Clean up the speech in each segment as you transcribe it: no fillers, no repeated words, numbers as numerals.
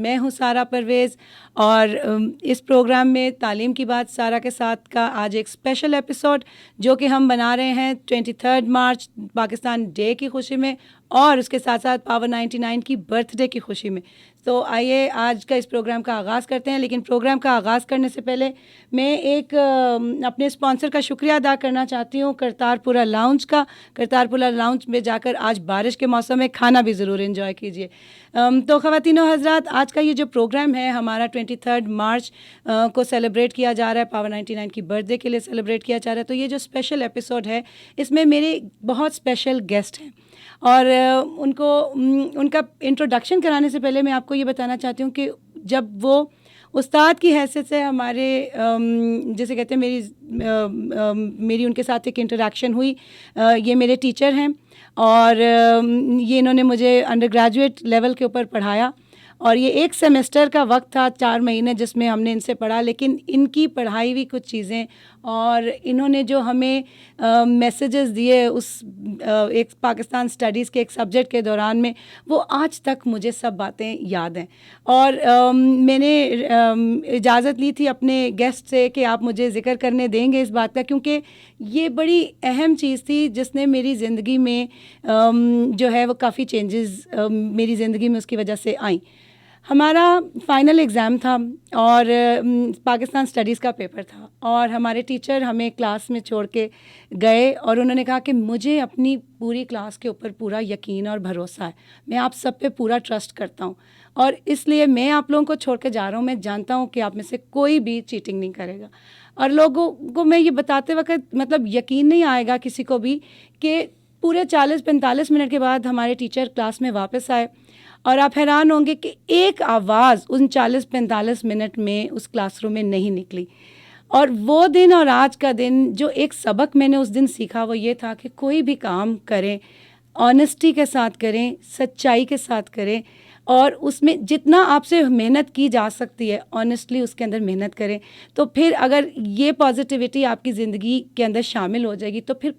میں ہوں سارہ پرویز اور اس پروگرام میں تعلیم کی بات سارہ کے ساتھ کا آج ایک اسپیشل ایپیسوڈ جو کہ ہم بنا رہے ہیں 23 مارچ پاکستان ڈے کی خوشی میں اور اس کے ساتھ ساتھ پاور 99 کی برتھ ڈے کی خوشی میں. تو آئیے آج کا اس پروگرام کا آغاز کرتے ہیں. لیکن پروگرام کا آغاز کرنے سے پہلے میں ایک اپنے اسپانسر کا شکریہ ادا کرنا چاہتی ہوں, کرتارپورہ لاؤنج کا. کرتارپورہ لاؤنج میں جا کر آج بارش کے موسم میں کھانا بھی ضرور انجوائے کیجیے. تو خواتین و حضرات, آج کا یہ جو پروگرام ہے ہمارا 23 مارچ کو سیلیبریٹ کیا جا رہا ہے, پاور 99 کی برتھ ڈے کے لیے سیلیبریٹ کیا جا رہا ہے. تو یہ جو اسپیشل ایپیسوڈ ہے اس میں میرے بہت اسپیشل گیسٹ ہیں اور ان کا انٹروڈکشن کرانے سے پہلے میں آپ کو یہ بتانا چاہتی ہوں کہ جب وہ استاد کی حیثیت سے ہمارے جیسے کہتے ہیں میری ان کے ساتھ ایک انٹریکشن ہوئی. یہ میرے ٹیچر ہیں اور یہ انہوں نے مجھے انڈر گریجویٹ لیول کے اوپر پڑھایا اور یہ ایک سیمسٹر کا وقت تھا, 4 مہینے, جس میں ہم نے ان سے پڑھا. لیکن ان کی پڑھائی ہوئی کچھ چیزیں اور انہوں نے جو ہمیں میسیجز دیے اس ایک پاکستان اسٹڈیز کے ایک سبجیکٹ کے دوران میں, وہ آج تک مجھے سب باتیں یاد ہیں. اور میں نے اجازت لی تھی اپنے گیسٹ سے کہ آپ مجھے ذکر کرنے دیں گے اس بات کا, کیونکہ یہ بڑی اہم چیز تھی جس نے میری زندگی میں جو ہے وہ کافی چینجز میری زندگی میں اس کی وجہ سے آئیں. ہمارا فائنل ایگزام تھا اور پاکستان اسٹڈیز کا پیپر تھا اور ہمارے ٹیچر ہمیں کلاس میں چھوڑ کے گئے اور انہوں نے کہا کہ مجھے اپنی پوری کلاس کے اوپر پورا یقین اور بھروسہ ہے, میں آپ سب پہ پورا ٹرسٹ کرتا ہوں اور اس لیے میں آپ لوگوں کو چھوڑ کے جا رہا ہوں. میں جانتا ہوں کہ آپ میں سے کوئی بھی چیٹنگ نہیں کرے گا. اور لوگوں کو میں یہ بتاتے وقت مطلب یقین نہیں آئے گا کسی کو بھی کہ پورے 40-45 منٹ کے بعد ہمارے ٹیچر کلاس میں واپس آئے اور آپ حیران ہوں گے کہ ایک آواز ان 40-45 منٹ میں اس کلاس روم میں نہیں نکلی. اور وہ دن اور آج کا دن جو ایک سبق میں نے اس دن سیکھا وہ یہ تھا کہ کوئی بھی کام کریں آنیسٹی کے ساتھ کریں, سچائی کے ساتھ کریں اور اس میں جتنا آپ سے محنت کی جا سکتی ہے آنیسٹلی اس کے اندر محنت کریں. تو پھر اگر یہ پازیٹیوٹی آپ کی زندگی کے اندر شامل ہو جائے گی تو پھر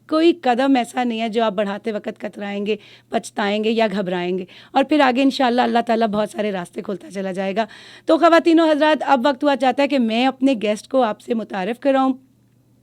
کوئی قدم ایسا نہیں ہے جو آپ بڑھاتے وقت کترائیں گے, پچھتائیں گے یا گھبرائیں گے, اور پھر آگے انشاءاللہ اللہ تعالیٰ بہت سارے راستے کھولتا چلا جائے گا. تو خواتین و حضرات, اب وقت ہوا چاہتا ہے کہ میں اپنے گیسٹ کو آپ سے متعارف کراؤں.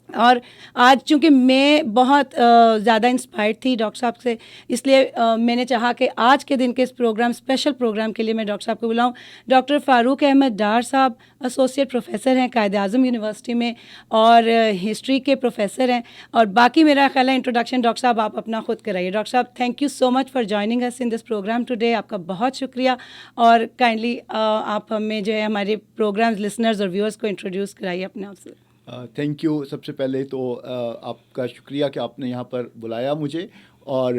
اور آج چونکہ میں بہت زیادہ انسپائرڈ تھی ڈاکٹر صاحب سے, اس لیے میں نے چاہا کہ آج کے دن کے اس پروگرام اسپیشل پروگرام کے لیے میں ڈاکٹر صاحب کو بلاؤں. ڈاکٹر فاروق احمد ڈار صاحب ایسوسیٹ پروفیسر ہیں قائد اعظم یونیورسٹی میں اور ہسٹری کے پروفیسر ہیں. اور باقی میرا خیال ہے انٹروڈکشن ڈاکٹر صاحب آپ اپنا خود کرائیے. ڈاکٹر صاحب, thank you so much for joining us in this program today. آپ کا بہت شکریہ اور کائنڈلی آپ ہمیں جو ہے ہمارے پروگرامز لسنرز اور ویورز کو انٹروڈیوس کرائیے اپنے آپ سے. Thank you. سب سے پہلے تو آپ کا شکریہ کہ آپ نے یہاں پر بلایا مجھے اور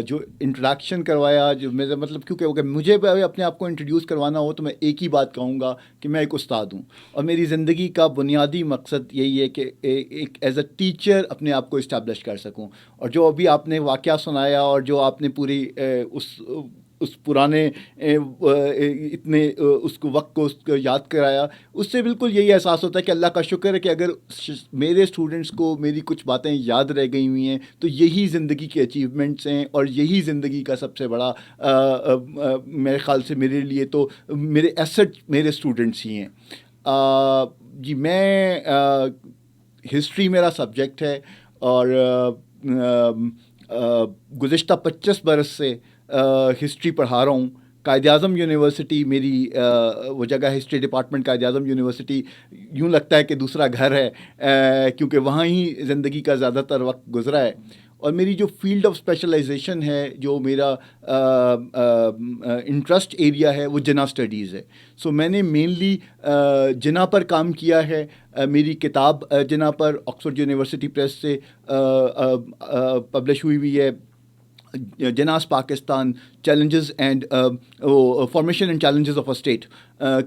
جو انٹروڈکشن کروایا, جو میرا مطلب کیونکہ اگر مجھے اپنے آپ کو انٹروڈیوس کروانا ہو تو میں ایک ہی بات کہوں گا کہ میں ایک استاد ہوں اور میری زندگی کا بنیادی مقصد یہی ہے کہ ایک ایز اے ٹیچر اپنے آپ کو اسٹیبلش کر سکوں. اور جو ابھی آپ نے واقعہ سنایا اور جو آپ نے پوری اس پرانے اتنے اس کو وقت کو یاد کرایا, اس سے بالکل یہی احساس ہوتا ہے کہ اللہ کا شکر ہے کہ اگر میرے اسٹوڈنٹس کو میری کچھ باتیں یاد رہ گئی ہوئی ہیں تو یہی زندگی کے اچیومنٹس ہیں اور یہی زندگی کا سب سے بڑا میرے خیال سے میرے لیے تو میرے ایسٹ میرے اسٹوڈنٹس ہی ہیں. جی, میں ہسٹری میرا سبجیکٹ ہے اور گزشتہ 25 برس سے ہسٹری پڑھا رہا ہوں. قائد اعظم یونیورسٹی میری وہ جگہ ہے, history department Quaid Azam university یوں لگتا ہے کہ دوسرا گھر ہے کیونکہ وہاں ہی زندگی کا زیادہ تر وقت گزرا ہے. اور میری جو فیلڈ آف اسپیشلائزیشن ہے, جو میرا انٹرسٹ ایریا ہے, وہ جنا اسٹڈیز ہے. سو میں نے مینلی جنا پر کام کیا ہے. میری کتاب جنا پر آکسفورڈ یونیورسٹی پریس سے پبلش ہوئی ہے, Jinnah's Pakistan challenges and formation and challenges of a state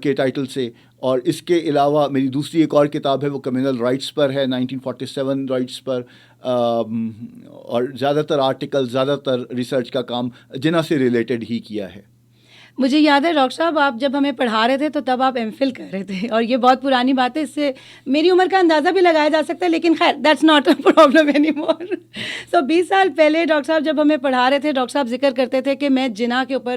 کے ٹائٹل سے. اور اس کے علاوہ میری دوسری ایک اور کتاب ہے, وہ کمیونل رائٹس پر ہے, 1947 رائٹس پر. اور زیادہ تر آرٹیکل, زیادہ تر ریسرچ کا کام جنا سے ریلیٹڈ ہی کیا ہے. مجھے یاد ہے ڈاکٹر صاحب, آپ جب ہمیں پڑھا رہے تھے تو تب آپ ایم فل کر رہے تھے, اور یہ بہت پرانی بات ہے, اس سے میری عمر کا اندازہ بھی لگایا جا سکتا ہے, لیکن خیر that's not a problem any more. So 20 سال پہلے ڈاکٹر صاحب جب ہمیں پڑھا رہے تھے, ڈاکٹر صاحب ذکر کرتے تھے کہ میں جنا کے اوپر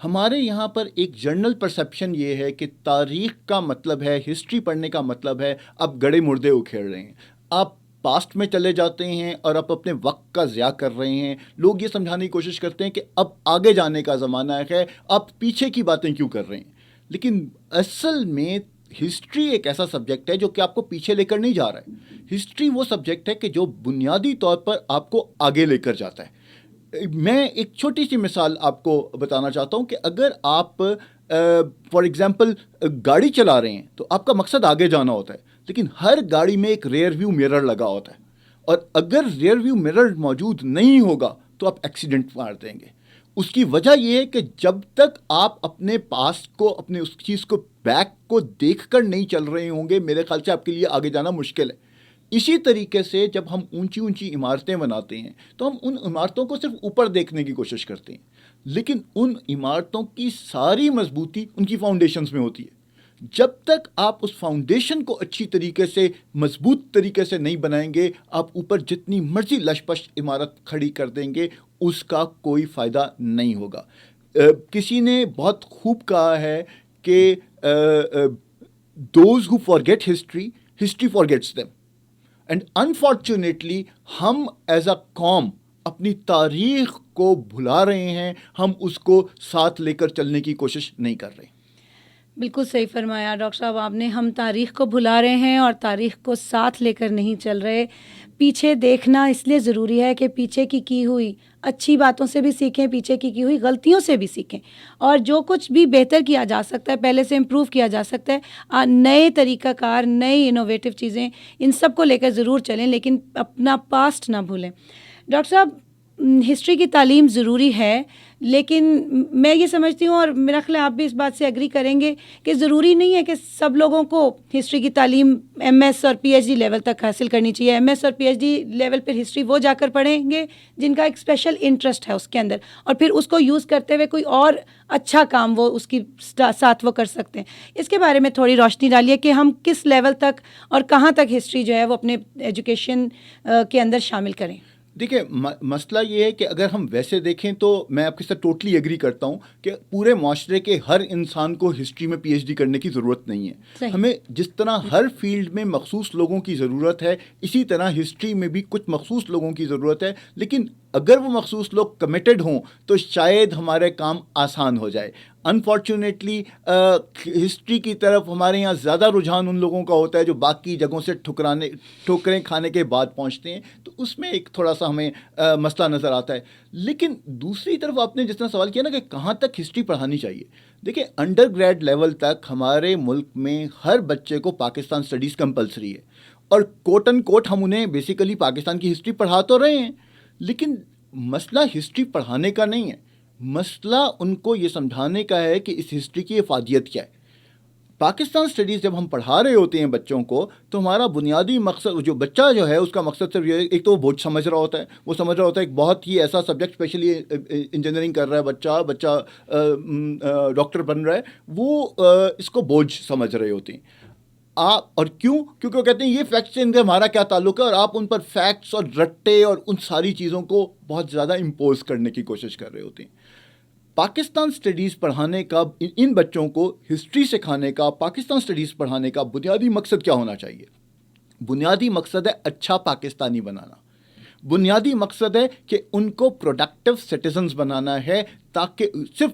ہمارے یہاں پر ایک جنرل پرسیپشن یہ ہے کہ تاریخ کا مطلب ہے، ہسٹری پڑھنے کا مطلب ہے آپ گڑے مردے اکھیڑ رہے ہیں، آپ پاسٹ میں چلے جاتے ہیں اور آپ اپنے وقت کا ضیاع کر رہے ہیں. لوگ یہ سمجھانے کی کوشش کرتے ہیں کہ اب آگے جانے کا زمانہ ہے، آپ پیچھے کی باتیں کیوں کر رہے ہیں. لیکن اصل میں ہسٹری ایک ایسا سبجیکٹ ہے جو کہ آپ کو پیچھے لے کر نہیں جا رہا ہے. ہسٹری وہ سبجیکٹ ہے کہ جو بنیادی طور پر آپ کو آگے لے کر جاتا ہے. میں ایک چھوٹی سی مثال آپ کو بتانا چاہتا ہوں کہ اگر آپ فار ایگزامپل گاڑی چلا رہے ہیں تو آپ کا مقصد آگے جانا ہوتا ہے، لیکن ہر گاڑی میں ایک ریئر ویو مرر لگا ہوتا ہے، اور اگر ریئر ویو مرر موجود نہیں ہوگا تو آپ ایکسیڈنٹ مار دیں گے. اس کی وجہ یہ ہے کہ جب تک آپ اپنے پاس کو، اپنے اس چیز کو، بیک کو دیکھ کر نہیں چل رہے ہوں گے، میرے خیال سے آپ کے لیے آگے جانا مشکل ہے. اسی طریقے سے جب ہم اونچی اونچی عمارتیں بناتے ہیں تو ہم ان عمارتوں کو صرف اوپر دیکھنے کی کوشش کرتے ہیں، لیکن ان عمارتوں کی ساری مضبوطی ان کی فاؤنڈیشنز میں ہوتی ہے. جب تک آپ اس فاؤنڈیشن کو اچھی طریقے سے، مضبوط طریقے سے نہیں بنائیں گے، آپ اوپر جتنی مرضی لش پش عمارت کھڑی کر دیں گے، اس کا کوئی فائدہ نہیں ہوگا. کسی نے بہت خوب کہا ہے کہ those who forget history, history forgets them. And unfortunately ہم ایز اے قوم اپنی تاریخ کو بھلا رہے ہیں، ہم اس کو ساتھ لے کر چلنے کی کوشش نہیں کر رہے. بالکل صحیح فرمایا ڈاکٹر صاحب آپ نے. ہم تاریخ کو بھلا رہے ہیں اور تاریخ کو ساتھ لے کر نہیں چل رہے. پیچھے دیکھنا اس لیے ضروری ہے کہ پیچھے کی ہوئی اچھی باتوں سے بھی سیکھیں، پیچھے کی ہوئی غلطیوں سے بھی سیکھیں، اور جو کچھ بھی بہتر کیا جا سکتا ہے، پہلے سے امپروو کیا جا سکتا ہے، نئے طریقہ کار، نئی انوویٹو چیزیں، ان سب کو لے کر ضرور چلیں، لیکن اپنا پاسٹ نہ بھولیں. ڈاکٹر صاحب ہسٹری کی تعلیم ضروری ہے، لیکن میں یہ سمجھتی ہوں، اور میرا خیال ہے آپ بھی اس بات سے ایگری کریں گے، کہ ضروری نہیں ہے کہ سب لوگوں کو ہسٹری کی تعلیم ایم ایس اور پی ایچ ڈی لیول تک حاصل کرنی چاہیے. ایم ایس اور پی ایچ ڈی لیول پر ہسٹری وہ جا کر پڑھیں گے جن کا ایک اسپیشل انٹرسٹ ہے اس کے اندر، اور پھر اس کو یوز کرتے ہوئے کوئی اور اچھا کام وہ اس کی ساتھ وہ کر سکتے ہیں. اس کے بارے میں تھوڑی روشنی ڈالیے کہ ہم کس لیول تک اور کہاں تک ہسٹری جو ہے وہ اپنے ایجوکیشن کے اندر شامل کریں. دیکھیں، مسئلہ یہ ہے کہ اگر ہم ویسے دیکھیں تو میں آپ کے ساتھ ٹوٹلی ایگری کرتا ہوں کہ پورے معاشرے کے ہر انسان کو ہسٹری میں پی ایچ ڈی کرنے کی ضرورت نہیں ہے. صحیح. ہمیں جس طرح ہر فیلڈ میں مخصوص لوگوں کی ضرورت ہے، اسی طرح ہسٹری میں بھی کچھ مخصوص لوگوں کی ضرورت ہے. لیکن اگر وہ مخصوص لوگ کمیٹڈ ہوں تو شاید ہمارے کام آسان ہو جائے. انفارچونیٹلی ہسٹری کی طرف ہمارے یہاں زیادہ رجحان ان لوگوں کا ہوتا ہے جو باقی جگہوں سے ٹھوکریں کھانے کے بعد پہنچتے ہیں، تو اس میں ایک تھوڑا سا ہمیں مسئلہ نظر آتا ہے. لیکن دوسری طرف آپ نے جس طرح سوال کیا نا کہ کہاں تک ہسٹری پڑھانی چاہیے، دیکھیں انڈر گریڈ لیول تک ہمارے ملک میں ہر بچے کو پاکستان اسٹڈیز کمپلسری ہے، اور کوٹ ان کوٹ ہم انہیں بیسیکلی پاکستان کی ہسٹری پڑھا تو رہے ہیں. لیکن مسئلہ ہسٹری پڑھانے کا نہیں ہے، مسئلہ ان کو یہ سمجھانے کا ہے کہ اس ہسٹری کی افادیت کیا ہے. پاکستان اسٹڈیز جب ہم پڑھا رہے ہوتے ہیں بچوں کو، تو ہمارا بنیادی مقصد، جو بچہ جو ہے اس کا مقصد صرف یہ ہے، ایک تو وہ بوجھ سمجھ رہا ہوتا ہے، وہ سمجھ رہا ہوتا ہے ایک بہت ہی ایسا سبجیکٹ، اسپیشلی انجینئرنگ کر رہا ہے بچہ ڈاکٹر بن رہا ہے، وہ اس کو بوجھ سمجھ رہے ہوتے ہیں. اور کیونکہ وہ کہتے ہیں یہ فیکٹس سے ان کا ہمارا کیا تعلق ہے، اور آپ ان پر فیکٹس اور رٹے اور ان ساری چیزوں کو بہت زیادہ امپوز کرنے کی کوشش کر رہے ہوتے ہیں. پاکستان اسٹڈیز پڑھانے کا، ان بچوں کو ہسٹری سکھانے کا، پاکستان اسٹڈیز پڑھانے کا بنیادی مقصد کیا ہونا چاہیے؟ بنیادی مقصد ہے اچھا پاکستانی بنانا. بنیادی مقصد ہے کہ ان کو پروڈکٹیو سٹیزنز بنانا ہے، تاکہ صرف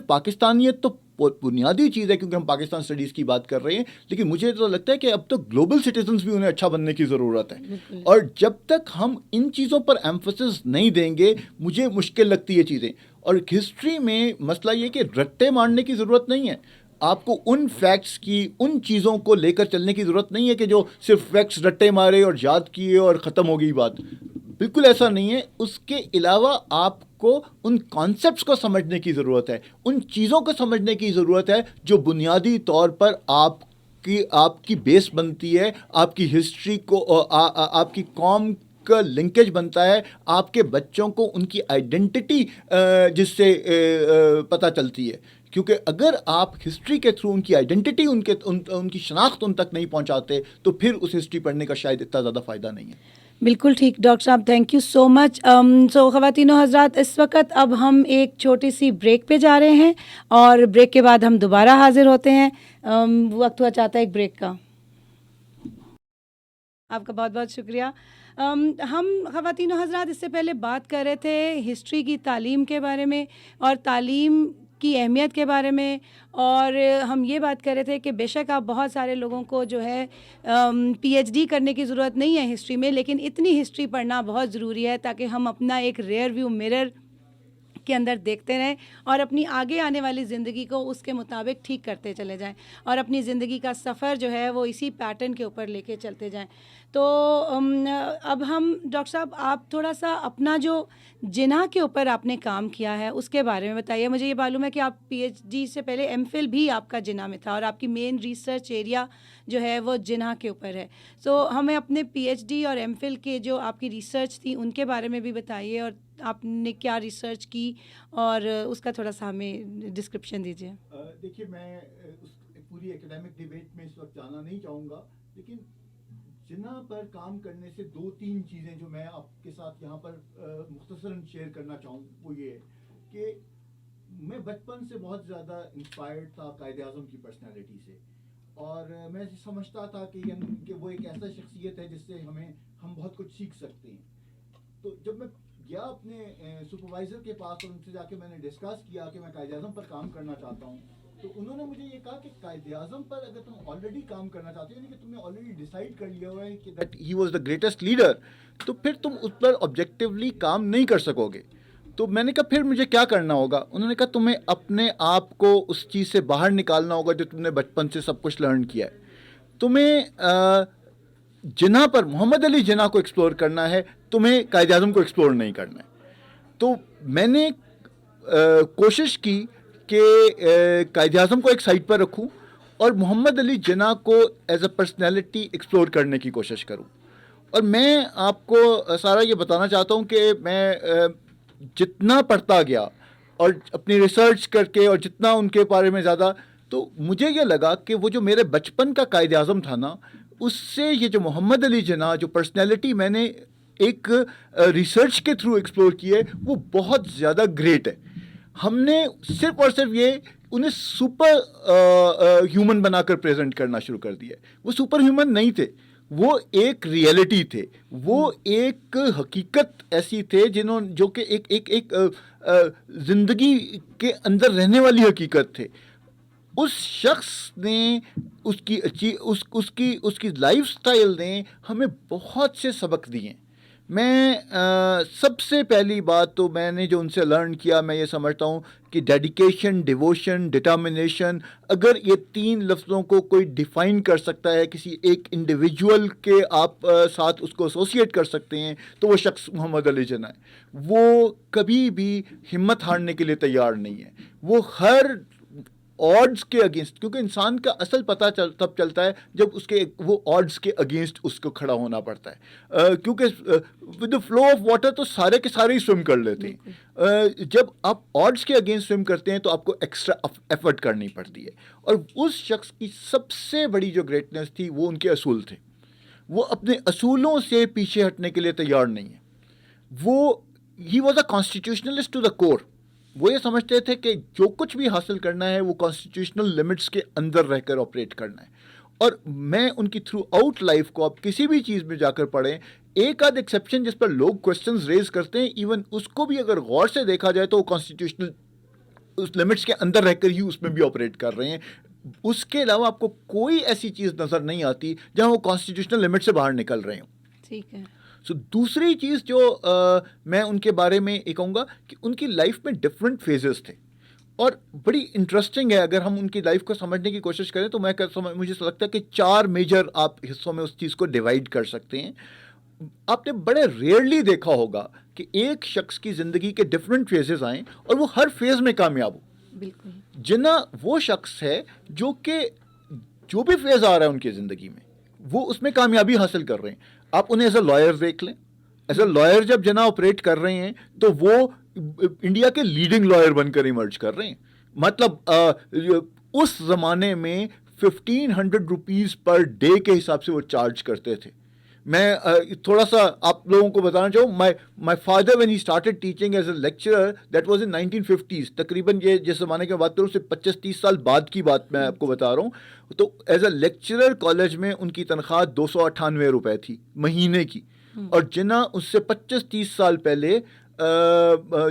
پاکستانیت تو بنیادی چیز ہے، کیونکہ ہم پاکستان اسٹڈیز کی بات کر رہے ہیں، لیکن مجھے تو لگتا ہے کہ اب تو گلوبل سٹیزنز بھی انہیں اچھا بننے کی ضرورت ہے. اور جب تک ہم ان چیزوں پر ایمفسس نہیں دیں گے، مجھے مشکل لگتی ہے چیزیں. اور ہسٹری میں مسئلہ یہ کہ رٹے مارنے کی ضرورت نہیں ہے، آپ کو ان فیکٹس کی، ان چیزوں کو لے کر چلنے کی ضرورت نہیں ہے کہ جو صرف فیکٹس رٹے مارے اور یاد کیے اور ختم ہو گئی بات. بالکل ایسا نہیں ہے. اس کے علاوہ آپ کو ان کانسیپٹس کو سمجھنے کی ضرورت ہے، ان چیزوں کو سمجھنے کی ضرورت ہے جو بنیادی طور پر آپ کی بیس بنتی ہے، آپ کی ہسٹری کو، آپ کی قوم کا لنکیج بنتا ہے، آپ کے بچوں کو ان کی آئیڈینٹی جس سے پتہ چلتی ہے. کیونکہ اگر آپ ہسٹری کے تھرو ان کی آئیڈینٹی، ان کی شناخت ان تک نہیں پہنچاتے، تو پھر اس ہسٹری پڑھنے کا شاید اتنا زیادہ فائدہ نہیں ہے. بالکل ٹھیک ڈاکٹر صاحب, تھینک یو سو مچ. سو خواتین و حضرات, اس وقت اب ہم ایک چھوٹی سی بریک پہ جا رہے ہیں اور بریک کے بعد ہم دوبارہ حاضر ہوتے ہیں. وقت ہوا چاہتا ہے ایک بریک کا. آپ کا بہت بہت شکریہ. ہم خواتین و حضرات اس سے پہلے بات کر رہے تھے ہسٹری کی تعلیم کے بارے میں اور تعلیم کی اہمیت کے بارے میں, اور ہم یہ بات کر رہے تھے کہ بے شک آپ بہت سارے لوگوں کو جو ہے پی ایچ ڈی کرنے کی ضرورت نہیں ہے ہسٹری میں, لیکن اتنی ہسٹری پڑھنا بہت ضروری ہے تاکہ ہم اپنا ایک ریئر ویو مرر کے اندر دیکھتے رہیں اور اپنی آگے آنے والی زندگی کو اس کے مطابق ٹھیک کرتے چلے جائیں اور اپنی زندگی کا سفر جو ہے وہ اسی پیٹرن کے اوپر لے کے چلتے جائیں. تو اب ہم ڈاکٹر صاحب, آپ تھوڑا سا اپنا جو جناح کے اوپر آپ نے کام کیا ہے اس کے بارے میں بتائیے. مجھے یہ معلوم ہے کہ آپ پی ایچ ڈی سے پہلے ایم فل بھی آپ کا جناح میں تھا اور آپ کی مین ریسرچ ایریا جو ہے وہ جناح کے اوپر ہے. سو ہمیں اپنے پی ایچ ڈی اور ایم فل کے جو آپ کی ریسرچ تھی ان کے بارے میں بھی بتائیے, اور آپ نے کیا ریسرچ کی اور اس کا تھوڑا سا ہمیں ڈسکرپشن دیجیے. دیکھیے, میں اس پوری اکیڈیمک ڈیبیٹ میں اس وقت جانا نہیں چاہوں گا, لیکن جناح پر کام کرنے سے 2-3 چیزیں جو میں آپ کے ساتھ یہاں پر مختصراً شیئر کرنا چاہوں, وہ یہ ہے کہ میں بچپن سے بہت زیادہ انسپائرڈ تھا قائد اعظم کی پرسنالٹی سے, اور میں سمجھتا تھا کہ وہ ایک ایسا شخصیت ہے جس سے ہم بہت کچھ سیکھ سکتے ہیں. تو جب میں گیا اپنے سپروائزر کے پاس اور ان سے جا کے میں نے ڈسکس کیا کہ میں قائد اعظم پر کام کرنا چاہتا ہوں, تو انہوں نے مجھے یہ کہا کہ قائد اعظم پر اگر تم آلریڈی کام کرنا چاہتے ہو, یعنی کہ تم نے آلریڈی ڈیسائیڈ کر لیا ہوا ہے کہ that he was the greatest leader, تو پھر تم اس پر آبجیکٹیولی کام نہیں کر سکو گے. تو میں نے کہا پھر مجھے کیا کرنا ہوگا؟ انہوں نے کہا تمہیں اپنے آپ کو اس چیز سے باہر نکالنا ہوگا جو تم نے بچپن سے سب کچھ لرن کیا ہے. تمہیں جناح پر, محمد علی جناح کو ایکسپلور کرنا ہے, تمہیں قائد اعظم کو ایکسپلور نہیں کرنا ہے. تو میں نے کوشش کی کہ قائد اعظم کو ایک سائڈ پر رکھوں اور محمد علی جناح کو ایز اے پرسنالٹی ایکسپلور کرنے کی کوشش کروں. اور میں آپ کو سارا یہ بتانا چاہتا ہوں کہ میں جتنا پڑھتا گیا اور اپنی ریسرچ کر کے اور جتنا ان کے بارے میں زیادہ, تو مجھے یہ لگا کہ وہ جو میرے بچپن کا قائد اعظم تھا نا, اس سے یہ جو محمد علی جناح جو پرسنالٹی میں نے ایک ریسرچ کے تھرو ایکسپلور کی ہے, وہ بہت زیادہ گریٹ ہے. ہم نے صرف اور صرف یہ انہیں سپر ہیومن بنا کر پریزنٹ کرنا شروع کر دیا. وہ سپر ہیومن نہیں تھے, وہ ایک ریئلٹی تھے, وہ ایک حقیقت ایسی تھے جو کہ ایک زندگی کے اندر رہنے والی حقیقت تھے. اس شخص نے اس کی لائف سٹائل نے ہمیں بہت سے سبق دیے. میں سب سے پہلی بات تو میں نے جو ان سے لرن کیا, میں یہ سمجھتا ہوں کہ ڈیڈیکیشن, ڈیووشن, ڈٹرمنیشن, اگر یہ 3 لفظوں کو کوئی ڈیفائن کر سکتا ہے کسی ایک انڈیویجول کے آپ ساتھ اس کو ایسوسیٹ کر سکتے ہیں, تو وہ شخص محمد علی جناح ہے. وہ کبھی بھی ہمت ہارنے کے لیے تیار نہیں ہے. وہ ہر آڈز کے اگینسٹ, کیونکہ انسان کا اصل پتہ تب چلتا ہے جب وہ آڈز کے اگینسٹ اس کو کھڑا ہونا پڑتا ہے, کیونکہ with the flow of water تو سارے کے سارے ہی سوئم کر لیتے ہیں. جب آپ آڈز کے اگینسٹ سوئم کرتے ہیں تو آپ کو ایکسٹرا ایفرٹ کرنی پڑتی ہے. اور اس شخص کی سب سے بڑی جو گریٹنس تھی وہ ان کے اصول تھے. وہ اپنے اصولوں سے پیچھے ہٹنے کے لیے تیار نہیں ہے. He was a constitutionalist to the core. وہ یہ سمجھتے تھے کہ جو کچھ بھی حاصل کرنا ہے وہ کانسٹیٹیوشنل لمٹس کے اندر رہ کر آپریٹ کرنا ہے. اور میں ان کی تھرو آؤٹ لائف کو, آپ کسی بھی چیز میں جا کر پڑھیں, ایک آدھ ایکسیپشن جس پر لوگ کوشچنز ریز کرتے ہیں, ایون اس کو بھی اگر غور سے دیکھا جائے تو وہ کانسٹیٹیوشنل اس لمٹس کے اندر رہ کر ہی اس میں بھی آپریٹ کر رہے ہیں. اس کے علاوہ آپ کو کوئی ایسی چیز نظر نہیں آتی جہاں وہ کانسٹیٹیوشنل لمٹ سے باہر نکل رہے ہوں. ٹھیک ہے. دوسری چیز جو میں ان کے بارے میں یہ کہوں گا کہ ان کی لائف میں ڈفرینٹ فیزز تھے, اور بڑی انٹرسٹنگ ہے. اگر ہم ان کی لائف کو سمجھنے کی کوشش کریں تو مجھے لگتا ہے کہ 4 میجر آپ حصوں میں اس چیز کو ڈیوائڈ کر سکتے ہیں. آپ نے بڑے ریئرلی دیکھا ہوگا کہ ایک شخص کی زندگی کے ڈفرینٹ فیزز آئیں اور وہ ہر فیز میں کامیاب ہو. بالکل. جناح وہ شخص ہے جو کہ جو بھی فیز آ رہا ہے ان کی زندگی میں وہ اس میں کامیابی حاصل کر رہے ہیں. آپ انہیں ایز اے لائر دیکھ لیں. ایز اے لائر جب جناح آپریٹ کر رہے ہیں تو وہ انڈیا کے لیڈنگ لائر بن کر ایمرج کر رہے ہیں. مطلب اس زمانے میں 1500 روپیز پر ڈے کے حساب سے وہ چارج کرتے تھے. میں تھوڑا سا آپ لوگوں کو بتانا چاہوں, my father when he started teaching as a lecturer that was in 1950s, تقریباً یہ جس زمانے کی بات کروں اس سے 25-30 سال بعد کی بات میں آپ کو بتا رہا ہوں. تو ایز اے لیکچرر کالج میں ان کی تنخواہ 298 روپے تھی مہینے کی, اور جنہ اس سے 25-30 سال پہلے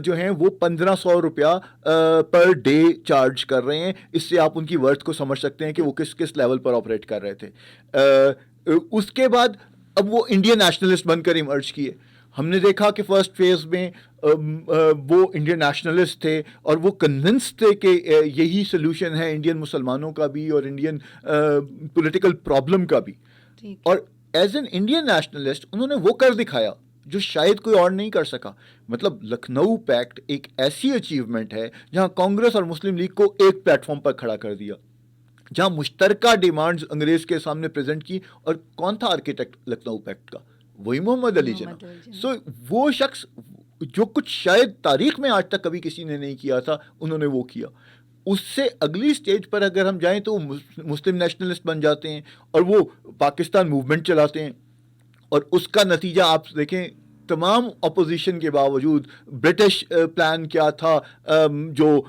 جو ہیں وہ 1500 روپیہ پر ڈے چارج کر رہے ہیں. اس سے آپ ان کی ورتھ کو سمجھ سکتے ہیں کہ وہ کس لیول پر آپریٹ کر رہے تھے. اس کے بعد اب وہ انڈین نیشنلسٹ بن کر ایمرج کیے. ہم نے دیکھا کہ فرسٹ فیز میں وہ انڈین نیشنلسٹ تھے اور وہ کنونس تھے کہ یہی سلوشن ہے انڈین مسلمانوں کا بھی اور انڈین پولیٹیکل پرابلم کا بھی. اور ایز این انڈین نیشنلسٹ انہوں نے وہ کر دکھایا جو شاید کوئی اور نہیں کر سکا. مطلب لکھنؤ پیکٹ ایک ایسی اچیومنٹ ہے جہاں کانگریس اور مسلم لیگ کو ایک پلیٹ فارم پر کھڑا کر دیا, جہاں مشترکہ ڈیمانڈز انگریز کے سامنے پریزنٹ کی. اور کون تھا آرکیٹیکٹ لکھنؤ پیکٹ کا؟ وہی محمد علی جناح. سو وہ شخص جو کچھ شاید تاریخ میں آج تک کبھی کسی نے نہیں کیا تھا, انہوں نے وہ کیا. اس سے اگلی سٹیج پر اگر ہم جائیں تو مسلم نیشنلسٹ بن جاتے ہیں اور وہ پاکستان موومنٹ چلاتے ہیں. اور اس کا نتیجہ آپ دیکھیں, تمام اپوزیشن کے باوجود برٹش پلان کیا تھا, جو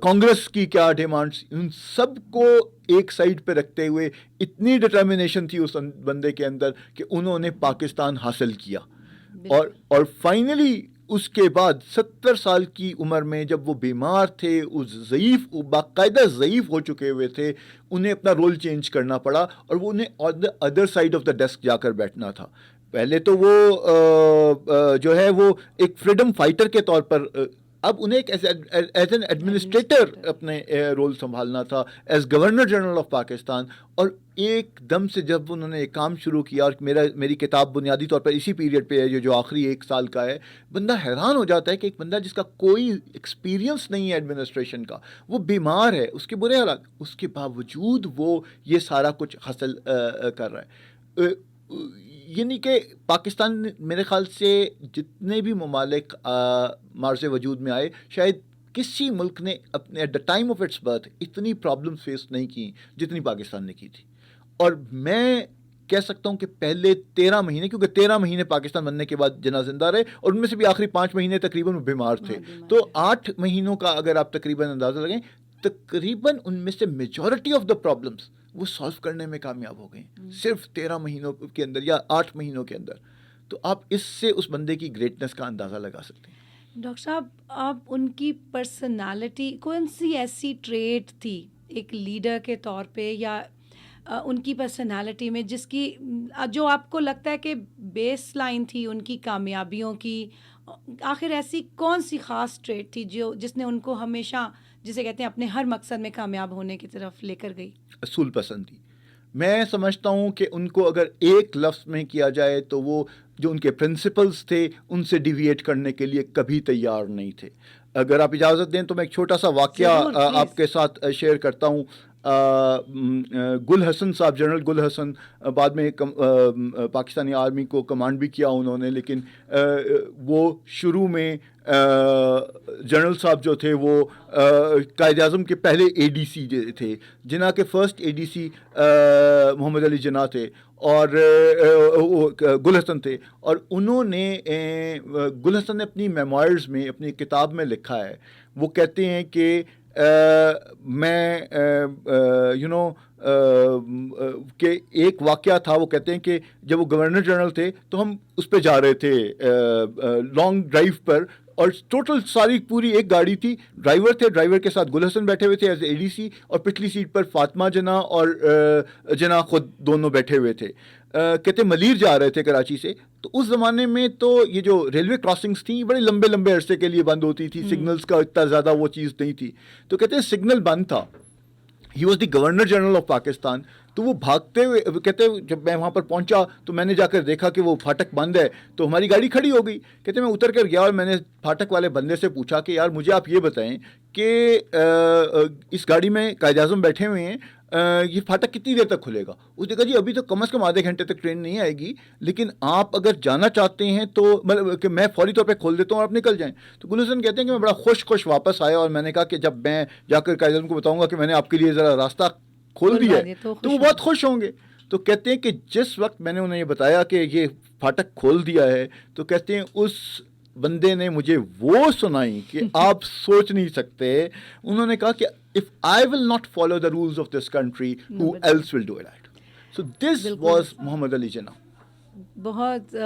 کانگریس کی کیا ڈیمانڈس, ان سب کو ایک سائڈ پہ رکھتے ہوئے اتنی ڈٹرمنیشن تھی اس بندے کے اندر کہ انہوں نے پاکستان حاصل کیا. اور فائنلی اس کے بعد 70 سال کی عمر میں جب وہ بیمار تھے, ضعیف, باقاعدہ ضعیف ہو چکے ہوئے تھے, انہیں اپنا رول چینج کرنا پڑا اور وہ انہیں other side of the desk جا کر بیٹھنا تھا. پہلے تو وہ جو ہے وہ ایک فریڈم فائٹر کے طور پر, اب انہیں ایک ایز این ایڈمنسٹریٹر اپنے رول سنبھالنا تھا as governor general of Pakistan. اور ایک دم سے جب انہوں نے ایک کام شروع کیا, اور میری کتاب بنیادی طور پر اسی پیریڈ پہ ہے جو آخری 1 سال کا ہے, بندہ حیران ہو جاتا ہے کہ ایک بندہ جس کا کوئی ایکسپیرینس نہیں ہے ایڈمنسٹریشن کا, وہ بیمار ہے, اس کے برے حالات, اس کے باوجود وہ یہ سارا کچھ حاصل کر رہا ہے. یعنی کہ پاکستان میرے خیال سے جتنے بھی ممالک مارز وجود میں آئے, شاید کسی ملک نے اپنے at the time of its birth اتنی پرابلم فیس نہیں کی جتنی پاکستان نے کی تھی. اور میں کہہ سکتا ہوں کہ پہلے 13 مہینے, کیونکہ 13 مہینے پاکستان بننے کے بعد جناح زندہ رہے, اور ان میں سے بھی آخری 5 مہینے تقریباً بیمار تھے, تو 8 مہینوں کا اگر آپ تقریباً اندازہ لگیں, تقریباً ان میں سے میجورٹی آف دا پرابلمس وہ سالو کرنے میں کامیاب ہو گئے صرف 13 مہینوں کے اندر یا 8 مہینوں کے اندر. تو آپ اس سے اس بندے کی گریٹنس کا اندازہ لگا سکتے ہیں. ڈاکٹر صاحب, آپ ان کی پرسنالٹی کون سی ایسی ٹریٹ تھی ایک لیڈر کے طور پہ, یا ان کی پرسنالٹی میں جس کی جو آپ کو لگتا ہے کہ بیس لائن تھی ان کی کامیابیوں کی, آخر ایسی کون سی خاص ٹریٹ تھی جس نے ان کو ہمیشہ, جسے کہتے ہیں, اپنے ہر مقصد میں کامیاب ہونے کی طرف لے کر گئی؟ اصول پسندی. میں سمجھتا ہوں کہ ان کو اگر ایک لفظ میں کیا جائے تو وہ جو ان کے پرنسپلز تھے ان سے ڈیویٹ کرنے کے لیے کبھی تیار نہیں تھے. اگر آپ اجازت دیں تو میں ایک چھوٹا سا واقعہ آپ کے ساتھ شیئر کرتا ہوں. گل حسن صاحب, جنرل گل حسن, بعد میں پاکستانی آرمی کو کمانڈ بھی کیا انہوں نے, لیکن وہ شروع میں جنرل صاحب جو تھے وہ قائد اعظم کے پہلے اے ڈی سی تھے. جناح کے فرسٹ اے ڈی سی محمد علی جناح تھے اور گل حسن تھے, اور انہوں نے گل حسن نے اپنی میموائرز میں, اپنی کتاب میں لکھا ہے, وہ کہتے ہیں کہ میں کہ ایک واقعہ تھا. وہ کہتے ہیں کہ جب وہ گورنر جنرل تھے تو ہم اس پہ جا رہے تھے لانگ ڈرائیو پر, اور ٹوٹل ساری پوری ایک گاڑی تھی, ڈرائیور تھے, ڈرائیور کے ساتھ گل حسن بیٹھے ہوئے تھے ایز اے ڈی سی, اور پچھلی سیٹ پر فاطمہ جناح اور جناح خود دونوں بیٹھے ہوئے تھے. کہتے ملیر جا رہے تھے کراچی سے. تو اس زمانے میں تو یہ جو ریلوے کراسنگس تھیں بڑے لمبے لمبے عرصے کے لیے بند ہوتی تھی, سگنلز کا اتنا زیادہ وہ چیز نہیں تھی. تو کہتے ہیں سگنل بند تھا, he was the governor general of Pakistan. تو وہ بھاگتے ہوئے, کہتے ہیں جب میں وہاں پر پہنچا تو میں نے جا کر دیکھا کہ وہ پھاٹک بند ہے, تو ہماری گاڑی کھڑی ہو گئی. کہتے ہیں میں اتر کر گیا اور میں نے پھاٹک والے بندے سے پوچھا کہ یار مجھے آپ یہ بتائیں کہ اس گاڑی میں قائد اعظم بیٹھے ہوئے ہیں, یہ پھاٹک کتنی دیر تک کھلے گا؟ اس نے کہا جی ابھی تو کم از کم آدھے گھنٹے تک ٹرین نہیں آئے گی, لیکن آپ اگر جانا چاہتے ہیں تو مطلب کہ میں فوری طور پہ کھول دیتا ہوں اور آپ نکل جائیں. تو گل حسن کہتے ہیں کہ میں بڑا خوش واپس آیا, اور میں نے کہا کہ جب میں جا کر قائد اعظم کو بتاؤں گا کہ میں نے آپ کے لیے ذرا راستہ کھول دیا ہے تو وہ بہت خوش ہوں گے. تو کہتے ہیں کہ جس وقت میں نے انہیں یہ بتایا کہ یہ پھاٹک کھول دیا ہے تو کہتے ہیں اس بندے نے مجھے وہ سنائی کہ آپ سوچ نہیں سکتے. انہوں نے کہا کہ if I will not follow the rules of this country, who else will do it? So this was محمد علی جناح. بہت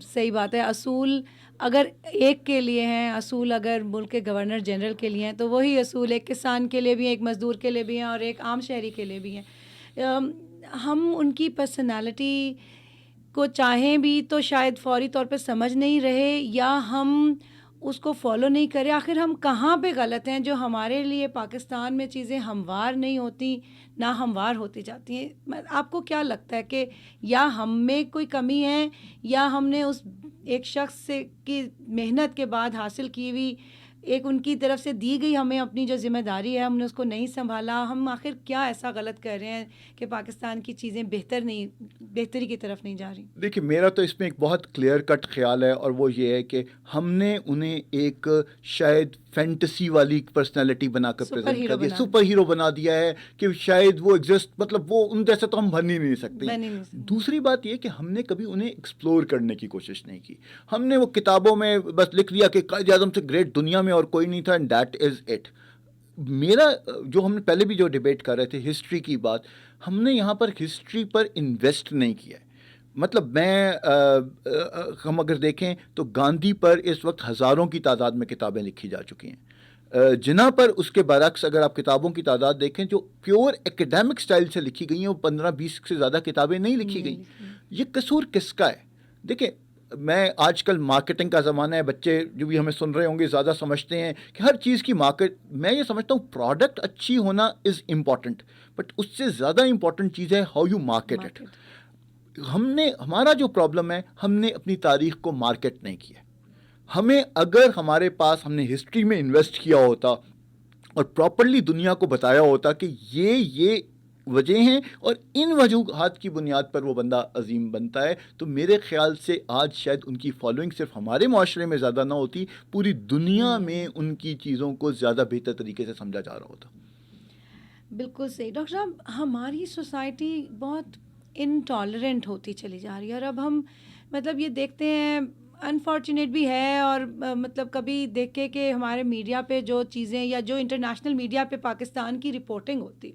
صحیح بات ہے. اصول اگر ایک کے لیے ہیں، اصول اگر ملک کے گورنر جنرل کے لیے ہیں، تو وہی اصول ایک کسان کے لیے بھی ہیں، ایک مزدور کے لیے بھی ہیں، اور ایک عام شہری کے لیے بھی ہیں. ہم ان کی پرسنالٹی کو چاہیں بھی تو شاید فوری طور پہ سمجھ نہیں رہے، یا ہم اس کو فالو نہیں کرے. آخر ہم کہاں پہ غلط ہیں جو ہمارے لیے پاکستان میں چیزیں ہموار نہیں ہوتی، نہ ہموار ہوتی جاتی ہیں؟ آپ کو کیا لگتا ہے کہ یا ہم میں کوئی کمی ہے، یا ہم نے اس ایک شخص سے کی محنت کے بعد حاصل کی ہوئی ایک ان کی طرف سے دی گئی ہمیں اپنی جو ذمہ داری ہے، ہم نے اس کو نہیں سنبھالا؟ ہم آخر کیا ایسا غلط کر رہے ہیں کہ پاکستان کی چیزیں بہتری کی طرف نہیں جا رہی؟ دیکھیے میرا تو اس میں ایک بہت کلیئر کٹ خیال ہے، اور وہ یہ ہے کہ ہم نے انہیں ایک شاید فینٹسی والی پرسنالٹی بنا کر پریزنٹ کر دیا، سپر ہیرو بنا دیا ہے کہ شاید وہ ایگزسٹ، مطلب وہ ان جیسے تو ہم بن ہی نہیں سکتے. دوسری بات یہ کہ ہم نے کبھی انہیں ایکسپلور کرنے کی کوشش نہیں کی. ہم نے وہ کتابوں میں بس لکھ دیا کہ قائد اعظم سے گریٹ دنیا میں اور کوئی نہیں تھا، اینڈ دیٹ از اٹ. میرا جو ہم نے پہلے بھی جو ڈیبیٹ کر رہے تھے ہسٹری کی بات، ہم نے یہاں پر ہسٹری پر انویسٹ نہیں کیا ہے. مطلب ہم اگر دیکھیں تو گاندھی پر اس وقت ہزاروں کی تعداد میں کتابیں لکھی جا چکی ہیں. جناح پر اس کے برعکس اگر آپ کتابوں کی تعداد دیکھیں جو پیور ایکیڈیمک سٹائل سے لکھی گئی ہیں وہ 15-20 سے زیادہ کتابیں نہیں لکھی گئیں. یہ قصور کس کا ہے؟ دیکھیں میں آج کل مارکیٹنگ کا زمانہ ہے، بچے جو بھی ہمیں سن رہے ہوں گے زیادہ سمجھتے ہیں کہ ہر چیز کی مارکیٹ. میں یہ سمجھتا ہوں پروڈکٹ اچھی ہونا از امپورٹنٹ، بٹ اس سے زیادہ امپورٹنٹ چیز ہے ہاؤ یو مارکیٹ اٹ. ہمارا جو پرابلم ہے، ہم نے اپنی تاریخ کو مارکیٹ نہیں کیا. ہمیں اگر ہمارے پاس ہم نے ہسٹری میں انویسٹ کیا ہوتا اور پراپرلی دنیا کو بتایا ہوتا کہ یہ وجہ ہیں اور ان وجوہات کی بنیاد پر وہ بندہ عظیم بنتا ہے، تو میرے خیال سے آج شاید ان کی فالوئنگ صرف ہمارے معاشرے میں زیادہ نہ ہوتی، پوری دنیا میں ان کی چیزوں کو زیادہ بہتر طریقے سے سمجھا جا رہا ہوتا. بالکل صحیح. ڈاکٹر صاحب ہماری سوسائٹی بہت انٹالرنٹ ہوتی چلی جا رہی ہے، اور اب ہم مطلب یہ دیکھتے ہیں، انفارچونیٹ بھی ہے، اور مطلب کبھی دیکھے کہ ہمارے میڈیا پہ جو چیزیں یا جو انٹرنیشنل میڈیا پہ پاکستان کی رپورٹنگ ہوتی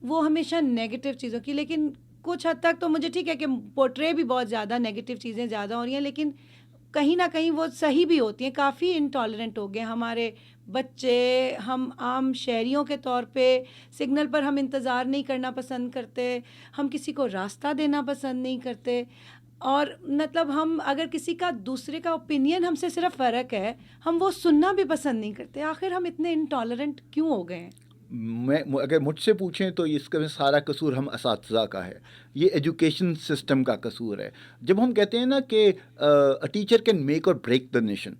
وہ ہمیشہ نیگیٹو چیزوں کی، لیکن کچھ حد تک تو مجھے ٹھیک ہے کہ پورٹرے بھی بہت زیادہ نیگیٹو چیزیں زیادہ ہو رہی ہیں، لیکن کہیں نہ کہیں وہ صحیح بھی ہوتی ہیں. کافی انٹالرنٹ ہو گئے ہمارے بچے. ہم عام شہریوں کے طور پہ سگنل پر ہم انتظار نہیں کرنا پسند کرتے، ہم کسی کو راستہ دینا پسند نہیں کرتے، اور مطلب ہم اگر کسی کا دوسرے کا اوپینین ہم سے صرف فرق ہے ہم وہ سننا بھی پسند نہیں کرتے. آخر ہم اتنے انٹالرنٹ کیوں ہو گئے ہیں؟ اگر مجھ سے پوچھیں تو اس کا سارا قصور ہم اساتذہ کا ہے، یہ ایجوکیشن سسٹم کا قصور ہے. جب ہم کہتے ہیں نا کہ ٹیچر کین میک اور بریک دا نیشن،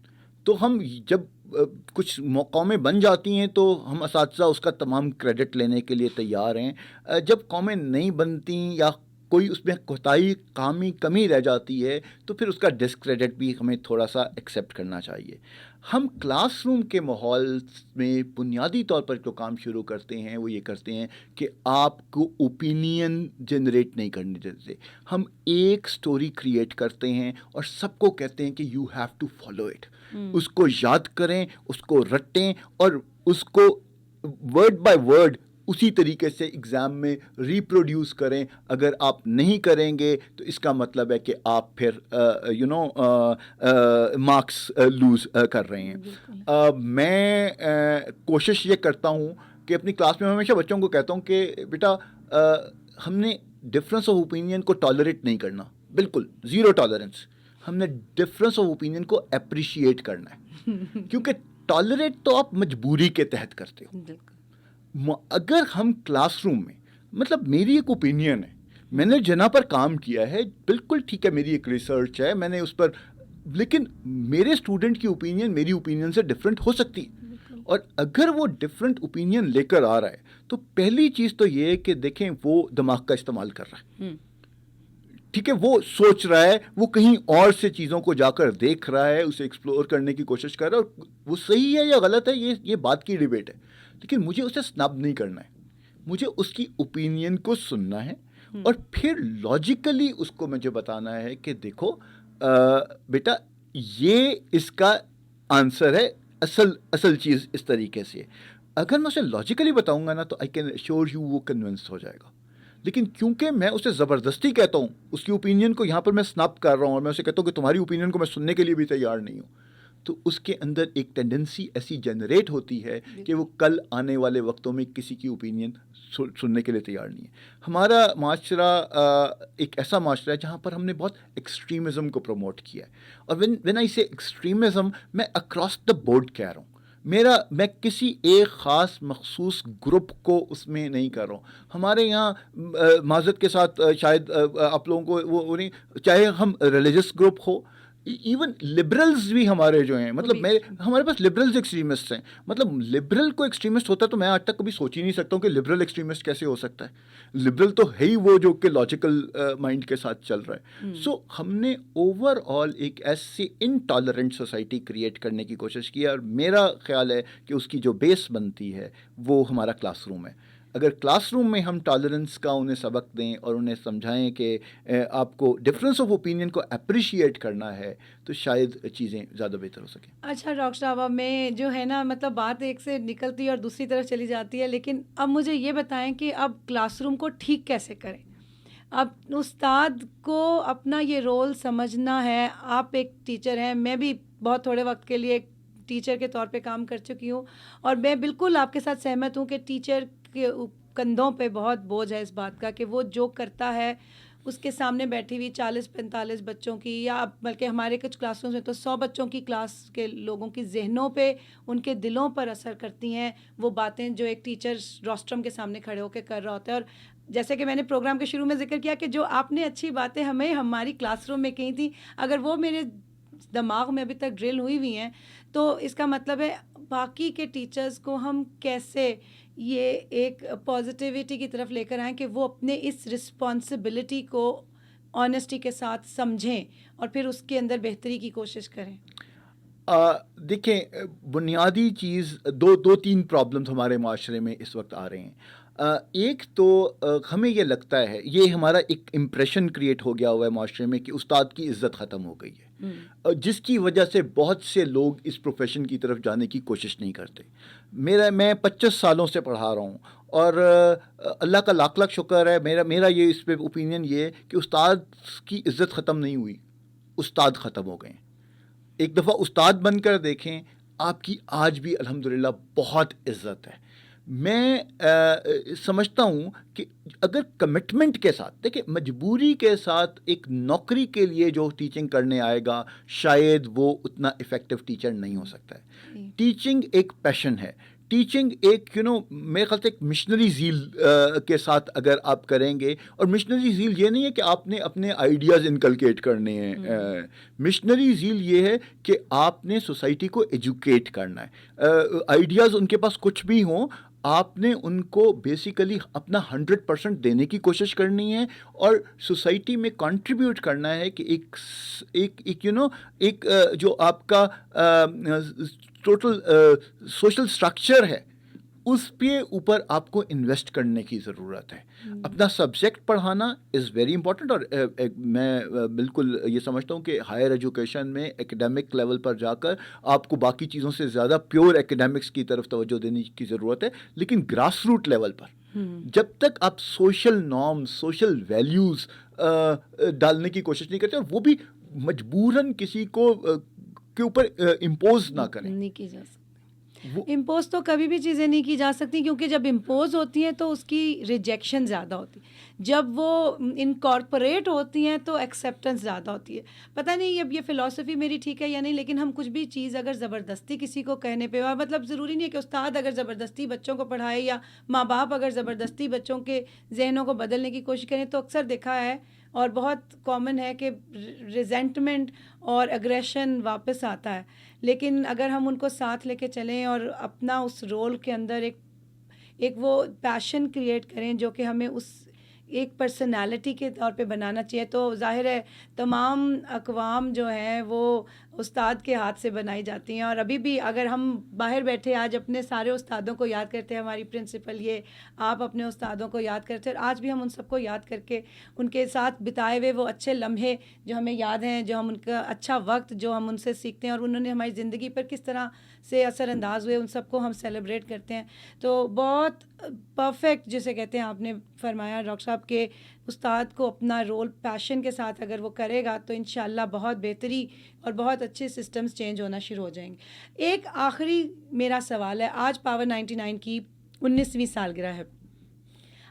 تو ہم جب کچھ قومیں بن جاتی ہیں تو ہم اساتذہ اس کا تمام کریڈٹ لینے کے لیے تیار ہیں. جب قومیں نہیں بنتی یا کوئی اس میں کوتاہی کمی رہ جاتی ہے تو پھر اس کا ڈسکریڈٹ بھی ہمیں تھوڑا سا ایکسیپٹ کرنا چاہیے. ہم کلاس روم کے ماحول میں بنیادی طور پر جو کام شروع کرتے ہیں وہ یہ کرتے ہیں کہ آپ کو اوپینین جنریٹ نہیں کرنے دیتے. ہم ایک سٹوری کریٹ کرتے ہیں اور سب کو کہتے ہیں کہ you have to follow it. اس کو یاد کریں، اس کو رٹیں اور اس کو ورڈ بائی ورڈ اسی طریقے سے ایگزام میں ریپروڈیوس کریں. اگر آپ نہیں کریں گے تو اس کا مطلب ہے کہ آپ پھر مارکس لوز کر رہے ہیں. میں کوشش یہ کرتا ہوں کہ اپنی کلاس میں ہمیشہ بچوں کو کہتا ہوں کہ بیٹا ہم نے ڈفرینس آف اوپینین کو ٹالریٹ نہیں کرنا، بالکل زیرو ٹالرنس. ہم نے ڈفرینس آف اوپینین کو اپریشیٹ کرنا ہے، کیونکہ ٹالریٹ تو آپ مجبوری کے تحت کرتے ہو. اگر ہم کلاس روم میں، مطلب میری ایک اوپینین ہے، میں نے جناح پر کام کیا ہے، بالکل ٹھیک ہے، میری ایک ریسرچ ہے، میں نے اس پر، لیکن میرے اسٹوڈنٹ کی اوپینین میری اوپینین سے ڈفرینٹ ہو سکتی ہے. اور اگر وہ ڈفرینٹ اوپینین لے کر آ رہا ہے تو پہلی چیز تو یہ ہے کہ دیکھیں وہ دماغ کا استعمال کر رہا ہے. ٹھیک ہے، وہ سوچ رہا ہے، وہ کہیں اور سے چیزوں کو جا کر دیکھ رہا ہے، اسے ایکسپلور کرنے کی کوشش کر رہا ہے، اور وہ صحیح ہے یا غلط ہے یہ بات کی ڈیبیٹ ہے. لیکن مجھے اسے سنب نہیں کرنا ہے، مجھے اس کی اوپینین کو سننا ہے اور پھر لاجیکلی اس کو مجھے بتانا ہے کہ دیکھو بیٹا یہ اس کا آنسر ہے، اصل چیز اس طریقے سے. اگر میں اسے لاجیکلی بتاؤں گا نا تو آئی کین ایشور یو وہ کنونس ہو جائے گا. لیکن کیونکہ میں اسے زبردستی کہتا ہوں، اس کی اوپینین کو یہاں پر میں سنپ کر رہا ہوں اور میں اسے کہتا ہوں کہ تمہاری اوپینین کو میں سننے کے لیے بھی تیار نہیں ہوں، تو اس کے اندر ایک ٹینڈنسی ایسی جنریٹ ہوتی ہے کہ وہ کل آنے والے وقتوں میں کسی کی اوپینین سننے کے لیے تیار نہیں ہے. ہمارا معاشرہ ایک ایسا معاشرہ ہے جہاں پر ہم نے بہت ایکسٹریمزم کو پروموٹ کیا ہے. اور وین آئی سے ایکسٹریمزم، میں اکراس دا بورڈ کہہ رہا ہوں. میں کسی ایک خاص مخصوص گروپ کو اس میں نہیں کر رہا ہوں. ہمارے یہاں معذرت کے ساتھ شاید آپ لوگوں کو وہ نہیں، چاہے ہم ریلیجس گروپ ہو، ایون لبرلز بھی ہمارے جو ہیں، مطلب ہمارے پاس لبرلز ایکسٹریمسٹ ہیں. مطلب لبرل کو ایکسٹریمسٹ ہوتا ہے تو میں آج تک کبھی سوچ ہی نہیں سکتا ہوں کہ لبرل ایکسٹریمسٹ کیسے ہو سکتا ہے. لبرل تو ہے ہی وہ جو کہ لاجیکل مائنڈ کے ساتھ چل رہا ہے. سو ہم نے اوور آل ایک ایسی انٹالرنٹ سوسائٹی کریٹ کرنے کی کوشش کی ہے، اور میرا خیال ہے کہ اس کی جو بیس بنتی ہے وہ ہمارا کلاس روم ہے. اگر کلاس روم میں ہم ٹالرنس کا انہیں سبق دیں اور انہیں سمجھائیں کہ آپ کو ڈفرینس آف اوپینین کو اپریشیٹ کرنا ہے تو شاید چیزیں زیادہ بہتر ہو سکیں. اچھا ڈاکٹر صاحب، میں جو ہے نا مطلب بات ایک سے نکلتی ہے اور دوسری طرف چلی جاتی ہے، لیکن اب مجھے یہ بتائیں کہ اب کلاس روم کو ٹھیک کیسے کریں؟ اب استاد کو اپنا یہ رول سمجھنا ہے. آپ ایک ٹیچر ہیں، میں بھی بہت تھوڑے وقت کے لیے ایک ٹیچر کے طور پہ کام کر چکی ہوں، اور میں بالکل آپ کے ساتھ سہمت ہوں کہ ٹیچر کے کندھوں پہ بہت بوجھ ہے اس بات کا کہ وہ جو کرتا ہے اس کے سامنے بیٹھی ہوئی 40-45 بچوں کی، یا بلکہ ہمارے کچھ کلاس رومز میں تو 100 بچوں کی کلاس کے لوگوں کی ذہنوں پہ، ان کے دلوں پر اثر کرتی ہیں وہ باتیں جو ایک ٹیچر روسٹرم کے سامنے کھڑے ہو کے کر رہا ہوتا ہے. اور جیسے کہ میں نے پروگرام کے شروع میں ذکر کیا کہ جو آپ نے اچھی باتیں ہمیں ہماری کلاس روم میں کہی تھیں، اگر وہ میرے دماغ میں ابھی تک ڈرل ہوئی ہوئی ہیں، تو اس کا مطلب ہے باقی کے ٹیچرز کو ہم کیسے یہ ایک پازیٹیوٹی کی طرف لے کر آئیں کہ وہ اپنے اس رسپانسبلٹی کو آنیسٹی کے ساتھ سمجھیں اور پھر اس کے اندر بہتری کی کوشش کریں. دیکھیں، بنیادی چیز دو تین پرابلمز ہمارے معاشرے میں اس وقت آ رہے ہیں. ایک تو ہمیں یہ لگتا ہے، یہ ہمارا ایک امپریشن کریٹ ہو گیا ہوا ہے معاشرے میں کہ استاد کی عزت ختم ہو گئی ہے، جس کی وجہ سے بہت سے لوگ اس پروفیشن کی طرف جانے کی کوشش نہیں کرتے. میں 25 سالوں سے پڑھا رہا ہوں، اور اللہ کا لاکھ لاکھ شکر ہے، میرا یہ اس پہ اوپینین یہ ہے کہ استاد کی عزت ختم نہیں ہوئی، استاد ختم ہو گئے ہیں. ایک دفعہ استاد بن کر دیکھیں، آپ کی آج بھی الحمدللہ بہت عزت ہے. میں سمجھتا ہوں کہ اگر کمٹمنٹ کے ساتھ، دیکھیں مجبوری کے ساتھ ایک نوکری کے لیے جو ٹیچنگ کرنے آئے گا شاید وہ اتنا افیکٹو ٹیچر نہیں ہو سکتا ہے. ٹیچنگ ایک پیشن ہے، ٹیچنگ ایک میرے خیال سے ایک مشنری زیل کے ساتھ اگر آپ کریں گے، اور مشنری زیل یہ نہیں ہے کہ آپ نے اپنے آئیڈیاز انکلکیٹ کرنے ہیں، مشنری زیل یہ ہے کہ آپ نے سوسائٹی کو ایجوکیٹ کرنا ہے. آئیڈیاز ان کے پاس کچھ بھی ہوں، آپ نے ان کو بیسیکلی اپنا 100% دینے کی کوشش کرنی ہے، اور سوسائٹی میں کنٹریبیوٹ کرنا ہے کہ ایک جو آپ کا ٹوٹل سوشل سٹرکچر ہے اس پہ اوپر آپ کو انویسٹ کرنے کی ضرورت ہے. اپنا سبجیکٹ پڑھانا از ویری امپورٹنٹ، اور میں بالکل یہ سمجھتا ہوں کہ ہائر ایجوکیشن میں ایکیڈیمک لیول پر جا کر آپ کو باقی چیزوں سے زیادہ پیور ایکیڈیمکس کی طرف توجہ دینے کی ضرورت ہے. لیکن گراس روٹ لیول پر جب تک آپ سوشل نارمز، سوشل ویلیوز ڈالنے کی کوشش نہیں کرتے، اور وہ بھی مجبوراً کسی کو کے اوپر امپوز نہ کریں، نہیں کی جا سکتی. امپوز تو کبھی بھی چیزیں نہیں کی جا سکتی، کیونکہ جب امپوز ہوتی ہیں تو اس کی ریجیکشن زیادہ ہوتی ہے، جب وہ انکارپوریٹ ہوتی ہیں تو ایکسیپٹنس زیادہ ہوتی ہے. پتہ نہیں اب یہ فلسفی میری ٹھیک ہے یا نہیں، لیکن ہم کچھ بھی چیز اگر زبردستی کسی کو کہنے پہ، مطلب ضروری نہیں ہے کہ استاد اگر زبردستی بچوں کو پڑھائے یا ماں باپ اگر زبردستی بچوں کے ذہنوں کو بدلنے کی کوشش کریں، تو اکثر دیکھا ہے اور بہت کامن ہے کہ ریزنٹمنٹ اور اگریشن واپس آتا ہے. لیکن اگر ہم ان کو ساتھ لے کے چلیں اور اپنا اس رول کے اندر ایک وہ پیشن کریٹ کریں جو کہ ہمیں اس ایک پرسنالٹی کے طور پہ بنانا چاہیے، تو ظاہر ہے تمام اقوام جو ہیں وہ استاد کے ہاتھ سے بنائی جاتی ہیں. اور ابھی بھی اگر ہم باہر بیٹھے آج اپنے سارے استادوں کو یاد کرتے ہیں, ہماری پرنسپل یہ, آپ اپنے استادوں کو یاد کرتے ہیں, اور آج بھی ہم ان سب کو یاد کر کے ان کے ساتھ بتائے ہوئے وہ اچھے لمحے جو ہمیں یاد ہیں, جو ہم ان کا اچھا وقت جو ہم ان سے سیکھتے ہیں اور انہوں نے ہماری زندگی پر کس طرح سے اثر انداز ہوئے, ان سب کو ہم سیلیبریٹ کرتے ہیں. تو بہت پرفیکٹ جسے کہتے ہیں آپ نے فرمایا ڈاکٹر صاحب کہ استاد کو اپنا رول پیشن کے ساتھ اگر وہ کرے گا تو انشاءاللہ بہت بہتری اور بہت اچھے سسٹمز چینج ہونا شروع ہو جائیں گے. ایک آخری میرا سوال ہے, آج پاور 99 کی 19ویں سالگرہ ہے.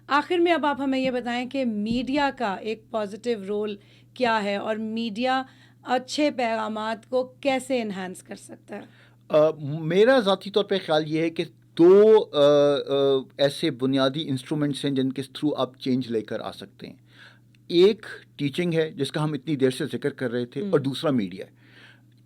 آخر میں اب آپ ہمیں یہ بتائیں کہ میڈیا کا ایک پازیٹیو رول کیا ہے اور میڈیا اچھے پیغامات کو کیسے انہینس کر سکتا ہے؟ میرا ذاتی طور پہ خیال یہ ہے کہ دو ایسے بنیادی انسٹرومنٹس ہیں جن کے تھرو آپ چینج لے کر آ سکتے ہیں. ایک ٹیچنگ ہے جس کا ہم اتنی دیر سے ذکر کر رہے تھے, اور دوسرا میڈیا ہے.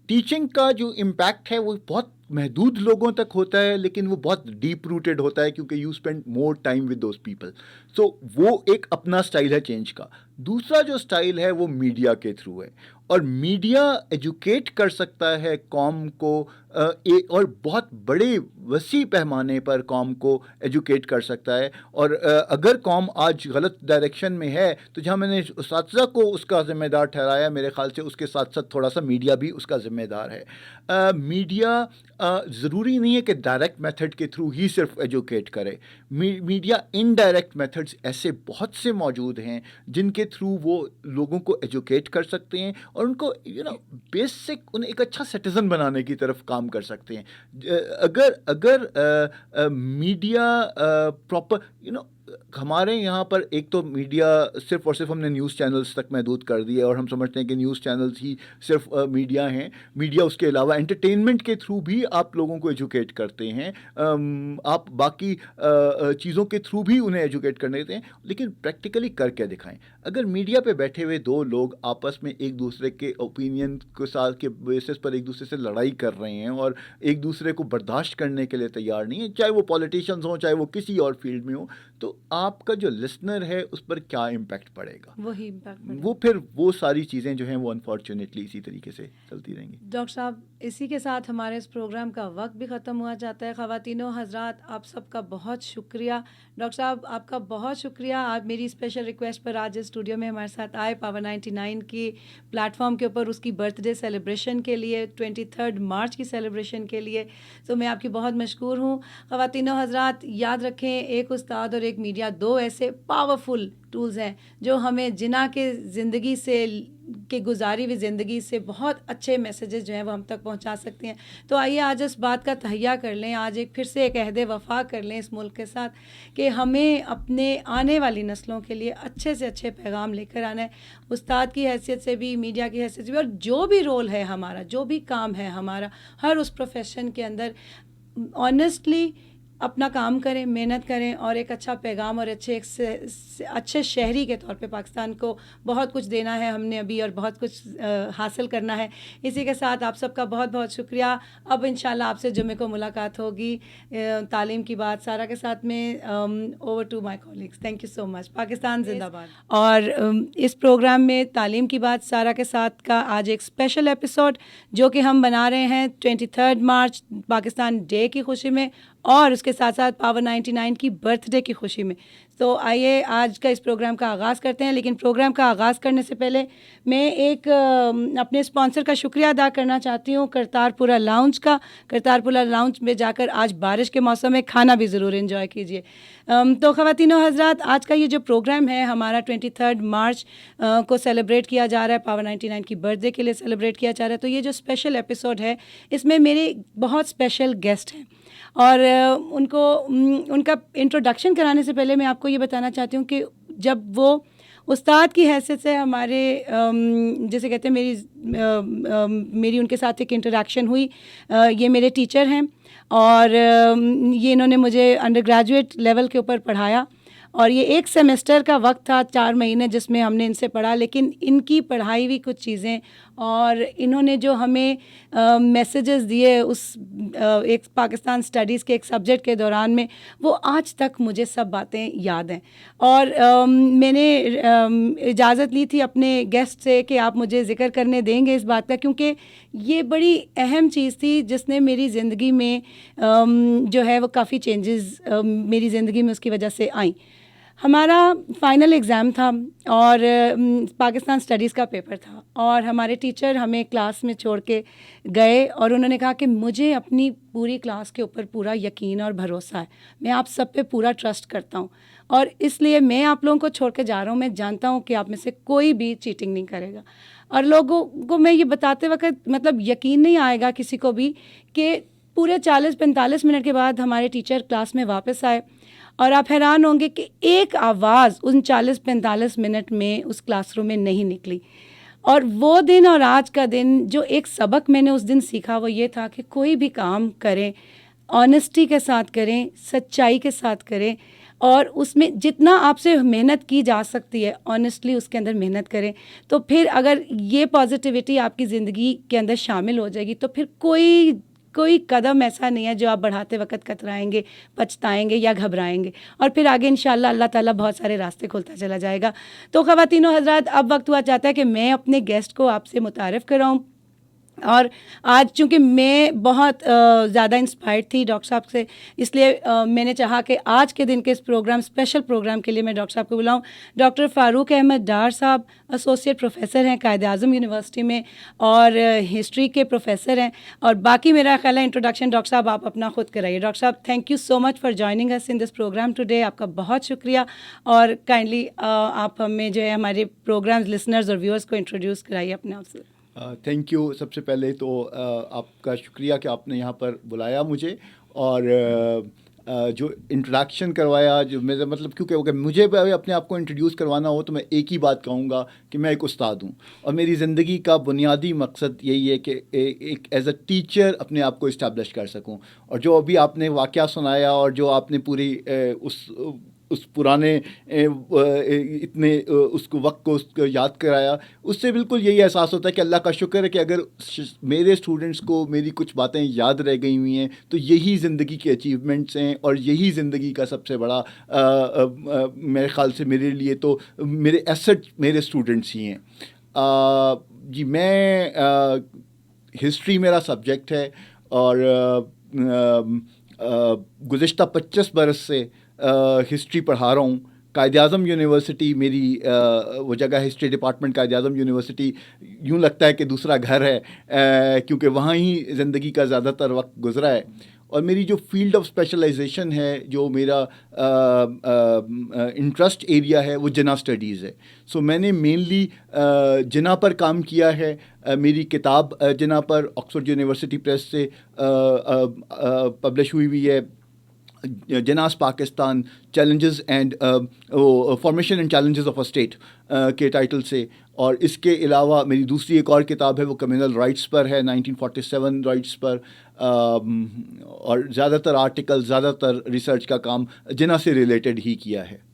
ٹیچنگ کا جو امپیکٹ ہے وہ بہت محدود لوگوں تک ہوتا ہے, لیکن وہ بہت ڈیپ روٹیڈ ہوتا ہے کیونکہ you spend more time with those people. So وہ ایک اپنا اسٹائل ہے چینج کا. دوسرا جو اسٹائل ہے وہ میڈیا کے تھرو ہے, اور میڈیا ایجوکیٹ کر سکتا ہے قوم کو, اور بہت بڑے وسیع پیمانے پر قوم کو ایجوکیٹ کر سکتا ہے. اور اگر قوم آج غلط ڈائریکشن میں ہے تو جہاں میں نے اساتذہ کو اس کا ذمہ دار ٹھہرایا, میرے خیال سے اس کے ساتھ ساتھ تھوڑا سا میڈیا بھی اس کا ذمہ دار ہے. میڈیا ضروری نہیں ہے کہ ڈائریکٹ میتھڈ کے تھرو ہی صرف ایجوکیٹ کرے. میڈیا انڈائریکٹ میتھڈز ایسے بہت سے موجود ہیں جن کے تھرو وہ لوگوں کو ایجوکیٹ کر سکتے ہیں اور ان کو بیسک انہیں ایک اچھا سٹیزن بنانے کی طرف کام کر سکتے ہیں. اگر میڈیا پراپر ہمارے یہاں پر ایک تو میڈیا صرف اور صرف ہم نے نیوز چینلز تک محدود کر دی ہے, اور ہم سمجھتے ہیں کہ نیوز چینلز ہی صرف میڈیا ہیں. میڈیا اس کے علاوہ انٹرٹینمنٹ کے تھرو بھی آپ لوگوں کو ایجوکیٹ کرتے ہیں, آپ باقی چیزوں کے تھرو بھی انہیں ایجوکیٹ کرنے دیتے ہیں, لیکن پریکٹیکلی کر کے دکھائیں. اگر میڈیا پہ بیٹھے ہوئے دو لوگ آپس میں ایک دوسرے کے اوپینین کے ساتھ کے بیسس پر ایک دوسرے سے لڑائی کر رہے ہیں اور ایک دوسرے کو برداشت کرنے کے لیے تیار نہیں ہیں, چاہے وہ پولیٹیشینز ہوں چاہے وہ کسی اور فیلڈ میں ہوں, تو آپ کا جو لسنر ہے اس پر کیا امپیکٹ پڑے گا؟ وہی امپیکٹ, وہ پھر وہ ساری چیزیں جو ہیں وہ انفارچونیٹلی اسی طریقے سے چلتی رہیں گی. ڈاکٹر صاحب اسی کے ساتھ ہمارے اس پروگرام کا وقت بھی ختم ہوا جاتا ہے. خواتین و حضرات, آپ سب کا بہت شکریہ. ڈاکٹر صاحب آپ کا بہت شکریہ, آپ میری اسپیشل ریکویسٹ پر آج اسٹوڈیو میں ہمارے ساتھ آئے, پاور 99 کی پلیٹ فارم کے اوپر اس کی برتھ ڈے سیلیبریشن کے لیے, 23 مارچ کی سیلیبریشن کے لیے. تو میں آپ کی بہت مشکور ہوں. خواتین و حضرات یاد رکھیں, ایک استاد اور ایک میڈیا دو ایسے پاورفل ٹولز ہیں جو ہمیں جنا کے زندگی سے کہ گزاری ہوئی زندگی سے بہت اچھے میسیجز جو ہیں وہ ہم تک پہنچا سکتے ہیں. تو آئیے آج اس بات کا تہیہ کر لیں, آج ایک پھر سے ایک عہد وفا کر لیں اس ملک کے ساتھ کہ ہمیں اپنے آنے والی نسلوں کے لیے اچھے سے اچھے پیغام لے کر آنا ہے, استاد کی حیثیت سے بھی, میڈیا کی حیثیت سے بھی, اور جو بھی رول ہے ہمارا, جو بھی کام ہے ہمارا, ہر اس پروفیشن کے اندر آنیسٹلی اپنا کام کریں, محنت کریں, اور ایک اچھا پیغام اور اچھے شہری کے طور پہ پاکستان کو بہت کچھ دینا ہے ہم نے ابھی, اور بہت کچھ حاصل کرنا ہے. اسی کے ساتھ آپ سب کا بہت بہت شکریہ. اب انشاءاللہ آپ سے جمعے کو ملاقات ہوگی تعلیم کی بات سارا کے ساتھ میں. Over to my colleagues, thank you so much. Pakistan زندہ باد. اور اس پروگرام میں تعلیم کی بات سارا کے ساتھ کا آج ایک اسپیشل ایپیسوڈ جو کہ ہم بنا رہے ہیں 23 مارچ پاکستان ڈے کی خوشی میں, اور اس کے ساتھ ساتھ پاور 99 کی برتھ ڈے کی خوشی میں. تو آئیے آج کا اس پروگرام کا آغاز کرتے ہیں, لیکن پروگرام کا آغاز کرنے سے پہلے میں ایک اپنے اسپانسر کا شکریہ ادا کرنا چاہتی ہوں, کرتارپورہ لاؤنج کا. کرتارپورہ لاؤنج میں جا کر آج بارش کے موسم میں کھانا بھی ضرور انجوائے کیجیے. تو خواتین و حضرات, آج کا یہ جو پروگرام ہے ہمارا 23 مارچ کو سیلیبریٹ کیا جا رہا ہے, پاور 99 کی برتھ ڈے کے لیے سیلیبریٹ کیا جا رہا ہے. تو یہ جو اسپیشل ایپیسوڈ ہے اس میں میرے بہت اسپیشل گیسٹ ہیں, اور ان کا انٹروڈکشن کرانے سے پہلے میں آپ کو یہ بتانا چاہتی ہوں کہ جب وہ استاد کی حیثیت سے ہمارے جیسے کہتے ہیں میری ان کے ساتھ ایک انٹریکشن ہوئی. یہ میرے ٹیچر ہیں, اور یہ انہوں نے مجھے انڈر گریجویٹ لیول کے اوپر پڑھایا, اور یہ ایک سیمسٹر کا وقت تھا 4 مہینے جس میں ہم نے ان سے پڑھا, لیکن ان کی پڑھائی ہوئی کچھ چیزیں اور انہوں نے جو ہمیں میسیجز دیے اس ایک پاکستان اسٹڈیز کے ایک سبجیکٹ کے دوران میں, وہ آج تک مجھے سب باتیں یاد ہیں. اور میں نے اجازت لی تھی اپنے گیسٹ سے کہ آپ مجھے ذکر کرنے دیں گے اس بات کا, کیونکہ یہ بڑی اہم چیز تھی جس نے میری زندگی میں جو ہے وہ کافی چینجز میری زندگی میں اس کی وجہ سے آئیں. ہمارا فائنل ایگزام تھا اور پاکستان اسٹڈیز کا پیپر تھا, اور ہمارے ٹیچر ہمیں کلاس میں چھوڑ کے گئے اور انہوں نے کہا کہ مجھے اپنی پوری کلاس کے اوپر پورا یقین اور بھروسہ ہے, میں آپ سب پہ پورا ٹرسٹ کرتا ہوں, اور اس لیے میں آپ لوگوں کو چھوڑ کے جا رہا ہوں. میں جانتا ہوں کہ آپ میں سے کوئی بھی چیٹنگ نہیں کرے گا. اور لوگوں کو میں یہ بتاتے وقت مطلب یقین نہیں آئے گا کسی کو بھی کہ پورے 40-45 منٹ کے بعد ہمارے ٹیچر کلاس میں واپس آئے, اور آپ حیران ہوں گے کہ ایک آواز ان 40-45 منٹ میں اس کلاس روم میں نہیں نکلی. اور وہ دن اور آج کا دن جو ایک سبق میں نے اس دن سیکھا وہ یہ تھا کہ کوئی بھی کام کریں آنیسٹی کے ساتھ کریں, سچائی کے ساتھ کریں, اور اس میں جتنا آپ سے محنت کی جا سکتی ہے آنیسٹلی اس کے اندر محنت کریں. تو پھر اگر یہ پازیٹیوٹی آپ کی زندگی کے اندر شامل ہو جائے گی تو پھر کوئی قدم ایسا نہیں ہے جو آپ بڑھاتے وقت کترائیں گے, پچھتائیں گے یا گھبرائیں گے, اور پھر آگے انشاءاللہ اللہ تعالیٰ بہت سارے راستے کھولتا چلا جائے گا. تو خواتین و حضرات, اب وقت ہوا چاہتا ہے کہ میں اپنے گیسٹ کو آپ سے متعارف کراؤں. اور آج چونکہ میں بہت زیادہ انسپائرڈ تھی ڈاکٹر صاحب سے, اس لیے میں نے چاہا کہ آج کے دن کے اس پروگرام اسپیشل پروگرام کے لیے میں ڈاکٹر صاحب کو بلاؤں. ڈاکٹر فاروق احمد ڈار صاحب ایسوسیٹ پروفیسر ہیں قائد اعظم یونیورسٹی میں اور ہسٹری کے پروفیسر ہیں. اور باقی میرا خیال ہے انٹروڈکشن ڈاکٹر صاحب آپ اپنا خود کرائیے. ڈاکٹر صاحب thank you so much for joining us in this program today. آپ کا بہت شکریہ, اور کائنڈلی آپ ہمیں جو ہے ہمارے پروگرام لسنرز اور ویورز کو انٹروڈیوس کرائیے اپنے آپ سے. Thank you. سب سے پہلے تو آپ کا شکریہ کہ آپ نے یہاں پر بلایا مجھے, اور جو انٹروڈکشن کروایا, جو میرا مطلب کیونکہ مجھے اپنے آپ کو انٹروڈیوس کروانا ہو تو میں ایک ہی بات کہوں گا کہ میں ایک استاد ہوں, اور میری زندگی کا بنیادی مقصد یہی ہے کہ ایک ایز اے ٹیچر اپنے آپ کو اسٹیبلش کر سکوں. اور جو ابھی آپ نے واقعہ سنایا اور جو آپ نے پوری اس پرانے اتنے اس کو وقت کو اس کو یاد کرایا, اس سے بالکل یہی احساس ہوتا ہے کہ اللہ کا شکر ہے کہ اگر میرے اسٹوڈنٹس کو میری کچھ باتیں یاد رہ گئی ہوئی ہیں تو یہی زندگی کے اچیومنٹس ہیں, اور یہی زندگی کا سب سے بڑا میرے خیال سے میرے لیے تو میرے ایسٹ میرے اسٹوڈنٹس ہی ہیں. جی, میں ہسٹری میرا سبجیکٹ ہے, اور گزشتہ 25 برس سے ہسٹری پڑھا رہا ہوں. قائد اعظم یونیورسٹی میری وہ جگہ ہے, history department Quaid Azam university یوں لگتا ہے کہ دوسرا گھر ہے, کیونکہ وہاں ہی زندگی کا زیادہ تر وقت گزرا ہے. اور میری جو فیلڈ آف اسپیشلائزیشن ہے, جو میرا انٹرسٹ ایریا ہے, وہ جنا اسٹڈیز ہے. سو میں نے مینلی جنا پر کام کیا ہے. میری کتاب جنا پر آکسفورڈ یونیورسٹی پریس سے پبلش ہوئی ہے, Jinnah's Pakistan challenges and formation and challenges of a state کے ٹائٹل سے. اور اس کے علاوہ میری دوسری ایک اور کتاب ہے, وہ کمیونل رائٹس پر ہے, 1947 رائٹس پر, اور زیادہ تر آرٹیکل, زیادہ تر ریسرچ کا کام جنا سے ریلیٹڈ ہی کیا ہے.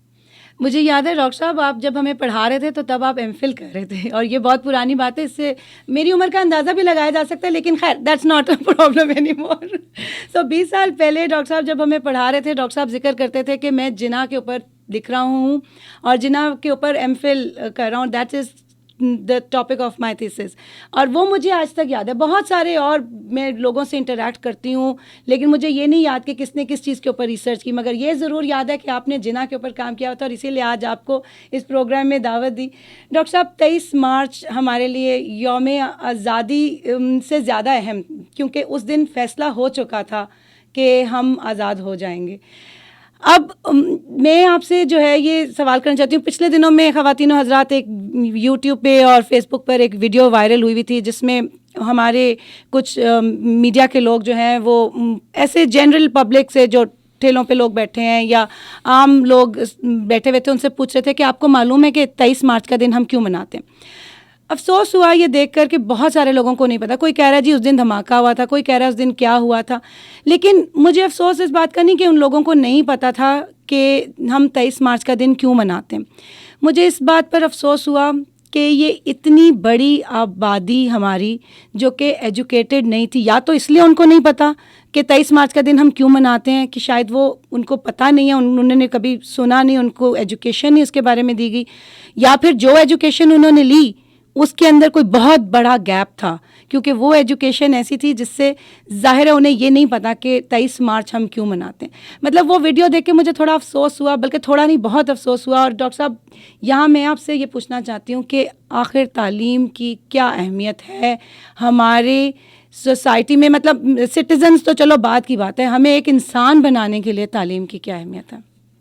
مجھے یاد ہے ڈاکٹر صاحب آپ جب ہمیں پڑھا رہے تھے تو تب آپ ایم فل کر رہے تھے, اور یہ بہت پرانی بات ہے, اس سے میری عمر کا اندازہ بھی لگایا جا سکتا ہے, لیکن خیر that's not a problem any more. So 20 سال پہلے ڈاکٹر صاحب جب ہمیں پڑھا رہے تھے, ڈاکٹر صاحب ذکر کرتے تھے کہ میں جنا کے اوپر لکھ رہا ہوں اور جنا کے اوپر ایم فل کر رہا ہوں, that is the topic of my thesis. اور وہ مجھے آج تک یاد ہے. بہت سارے اور میں لوگوں سے انٹریکٹ کرتی ہوں, لیکن مجھے یہ نہیں یاد کہ کس نے کس چیز کے اوپر ریسرچ کی, مگر یہ ضرور یاد ہے کہ آپ نے جنا کے اوپر کام کیا ہوتا, اور اسی لیے آج آپ کو اس پروگرام میں دعوت دی. ڈاکٹر صاحب 23 مارچ ہمارے لیے یوم آزادی سے زیادہ اہم, کیونکہ اس دن فیصلہ ہو چکا تھا کہ ہم آزاد ہو جائیں گے. اب میں آپ سے جو ہے یہ سوال کرنا چاہتی ہوں, پچھلے دنوں میں خواتین و حضرات ایک یوٹیوب پہ اور فیس بک پر ایک ویڈیو وائرل ہوئی تھی جس میں ہمارے کچھ میڈیا کے لوگ جو ہیں وہ ایسے جنرل پبلک سے, جو ٹھیلوں پہ لوگ بیٹھے ہیں یا عام لوگ بیٹھے ہوئے تھے, ان سے پوچھ رہے تھے کہ آپ کو معلوم ہے کہ 23 مارچ کا دن ہم کیوں مناتے ہیں. افسوس ہوا یہ دیکھ کر کہ بہت سارے لوگوں کو نہیں پتا. کوئی کہہ رہا ہے جی اس دن دھماکہ ہوا تھا, کوئی کہہ رہا ہے اس دن کیا ہوا تھا. لیکن مجھے افسوس اس بات کا نہیں کہ ان لوگوں کو نہیں پتا تھا کہ ہم 23 مارچ کا دن کیوں مناتے ہیں. مجھے اس بات پر افسوس ہوا کہ یہ اتنی بڑی آبادی ہماری جو کہ ایجوکیٹڈ نہیں تھی, یا تو اس لیے ان کو نہیں پتا کہ 23 مارچ کا دن ہم کیوں مناتے ہیں, کہ شاید وہ ان کو پتہ نہیں ہے, انہوں نے کبھی سنا نہیں, ان کو ایجوکیشن نہیں اس کے بارے میں دی گئی, یا پھر جو ایجوکیشن انہوں نے لی اس کے اندر کوئی بہت بڑا گیپ تھا, کیونکہ وہ ایجوکیشن ایسی تھی جس سے ظاہر ہے انہیں یہ نہیں پتا کہ 23 مارچ ہم کیوں مناتے ہیں. مطلب وہ ویڈیو دیکھ کے مجھے تھوڑا افسوس ہوا, بلکہ تھوڑا نہیں بہت افسوس ہوا. اور ڈاکٹر صاحب یہاں میں آپ سے یہ پوچھنا چاہتی ہوں کہ آخر تعلیم کی کیا اہمیت ہے ہمارے سوسائٹی میں؟ مطلب سٹیزنز تو چلو بات کی بات ہے, ہمیں ایک انسان بنانے کے لیے تعلیم کی کیا اہمیت ہے؟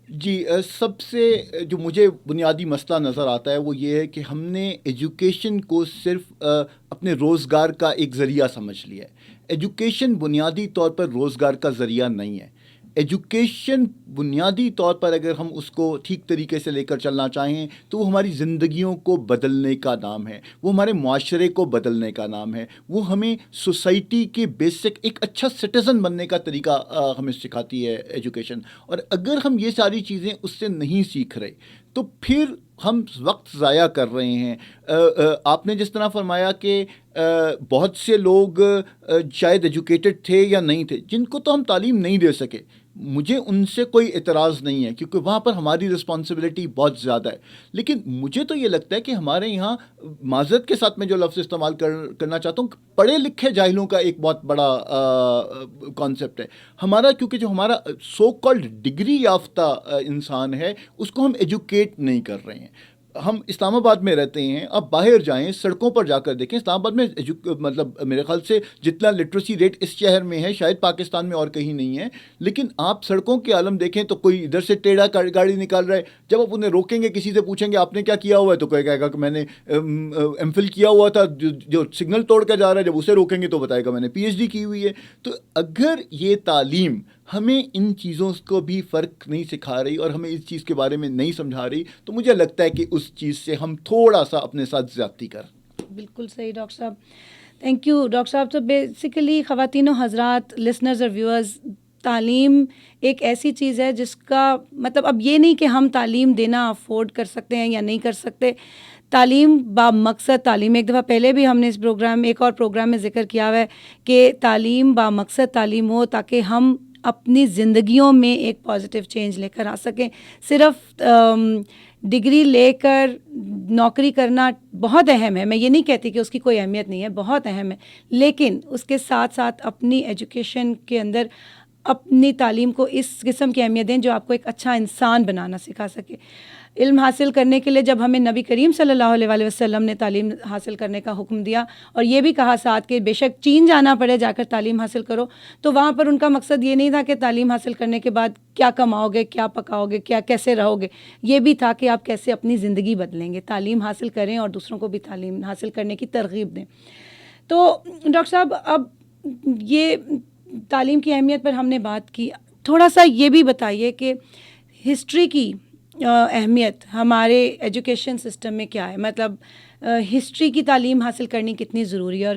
جی, سب سے جو مجھے بنیادی مسئلہ نظر آتا ہے وہ یہ ہے کہ ہم نے ایجوکیشن کو صرف اپنے روزگار کا ایک ذریعہ سمجھ لیا ہے. ایجوکیشن بنیادی طور پر روزگار کا ذریعہ نہیں ہے. ایجوکیشن بنیادی طور پر اگر ہم اس کو ٹھیک طریقے سے لے کر چلنا چاہیں تو وہ ہماری زندگیوں کو بدلنے کا نام ہے, وہ ہمارے معاشرے کو بدلنے کا نام ہے, وہ ہمیں سوسائٹی کے بیسک ایک اچھا سٹیزن بننے کا طریقہ ہمیں سکھاتی ہے ایجوکیشن. اور اگر ہم یہ ساری چیزیں اس سے نہیں سیکھ رہے تو پھر ہم وقت ضائع کر رہے ہیں. آپ نے جس طرح فرمایا کہ بہت سے لوگ شاید ایجوکیٹڈ تھے یا نہیں تھے جن کو تو ہم تعلیم نہیں دے سکے, مجھے ان سے کوئی اعتراض نہیں ہے کیونکہ وہاں پر ہماری رسپانسبلٹی بہت زیادہ ہے. لیکن مجھے تو یہ لگتا ہے کہ ہمارے یہاں, معذرت کے ساتھ میں جو لفظ استعمال کرنا چاہتا ہوں, پڑھے لکھے جاہلوں کا ایک بہت بڑا کانسیپٹ ہے ہمارا, کیونکہ جو ہمارا سو کالڈ ڈگری یافتہ انسان ہے اس کو ہم ایجوکیٹ نہیں کر رہے ہیں. ہم اسلام آباد میں رہتے ہیں, آپ باہر جائیں سڑکوں پر جا کر دیکھیں, اسلام آباد میں مطلب میرے خیال سے جتنا لٹریسی ریٹ اس شہر میں ہے شاید پاکستان میں اور کہیں نہیں ہے. لیکن آپ سڑکوں کے عالم دیکھیں تو کوئی ادھر سے ٹیڑھا گاڑی نکال رہا ہے, جب آپ انہیں روکیں گے, کسی سے پوچھیں گے آپ نے کیا کیا ہوا ہے, تو کوئی کہے گا کہ میں نے ایم فل کیا ہوا تھا, جو سگنل توڑ کر جا رہا ہے جب اسے روکیں گے تو بتائے گا میں نے پی ایچ ڈی کی ہوئی ہے. تو اگر یہ تعلیم ہمیں ان چیزوں کو بھی فرق نہیں سکھا رہی اور ہمیں اس چیز کے بارے میں نہیں سمجھا رہی تو مجھے لگتا ہے کہ اس چیز سے ہم تھوڑا سا اپنے ساتھ زیادتی کر. بالکل صحیح ڈاکٹر صاحب, تھینک یو ڈاکٹر صاحب. تو بیسیکلی خواتین و حضرات, لسنرز اور ویورز, تعلیم ایک ایسی چیز ہے جس کا مطلب اب یہ نہیں کہ ہم تعلیم دینا افورڈ کر سکتے ہیں یا نہیں کر سکتے. تعلیم با مقصد تعلیم, ایک دفعہ پہلے بھی ہم نے اس پروگرام, ایک اور پروگرام میں ذکر کیا ہوا ہے کہ تعلیم با مقصد تعلیم ہو تاکہ ہم اپنی زندگیوں میں ایک پازیٹیو چینج لے کر آ سکیں. صرف ڈگری لے کر نوکری کرنا بہت اہم ہے, میں یہ نہیں کہتی کہ اس کی کوئی اہمیت نہیں ہے, بہت اہم ہے, لیکن اس کے ساتھ ساتھ اپنی ایجوکیشن کے اندر اپنی تعلیم کو اس قسم کی اہمیت دیں جو آپ کو ایک اچھا انسان بنانا سکھا سکے. علم حاصل کرنے کے لیے جب ہمیں نبی کریم صلی اللہ علیہ وآلہ وسلم نے تعلیم حاصل کرنے کا حکم دیا اور یہ بھی کہا ساتھ کہ بے شک چین جانا پڑے جا کر تعلیم حاصل کرو, تو وہاں پر ان کا مقصد یہ نہیں تھا کہ تعلیم حاصل کرنے کے بعد کیا کماؤ گے, کیا پکاؤ گے, کیا کیسے رہو گے, یہ بھی تھا کہ آپ کیسے اپنی زندگی بدلیں گے. تعلیم حاصل کریں اور دوسروں کو بھی تعلیم حاصل کرنے کی ترغیب دیں. تو ڈاکٹر صاحب اب یہ تعلیم کی اہمیت پر ہم نے بات کی, تھوڑا سا یہ بھی بتائیے کہ ہسٹری کی اہمیت ہمارے ایجوکیشن سسٹم میں کیا ہے؟ مطلب ہسٹری کی تعلیم حاصل کرنی کتنی ضروری ہے اور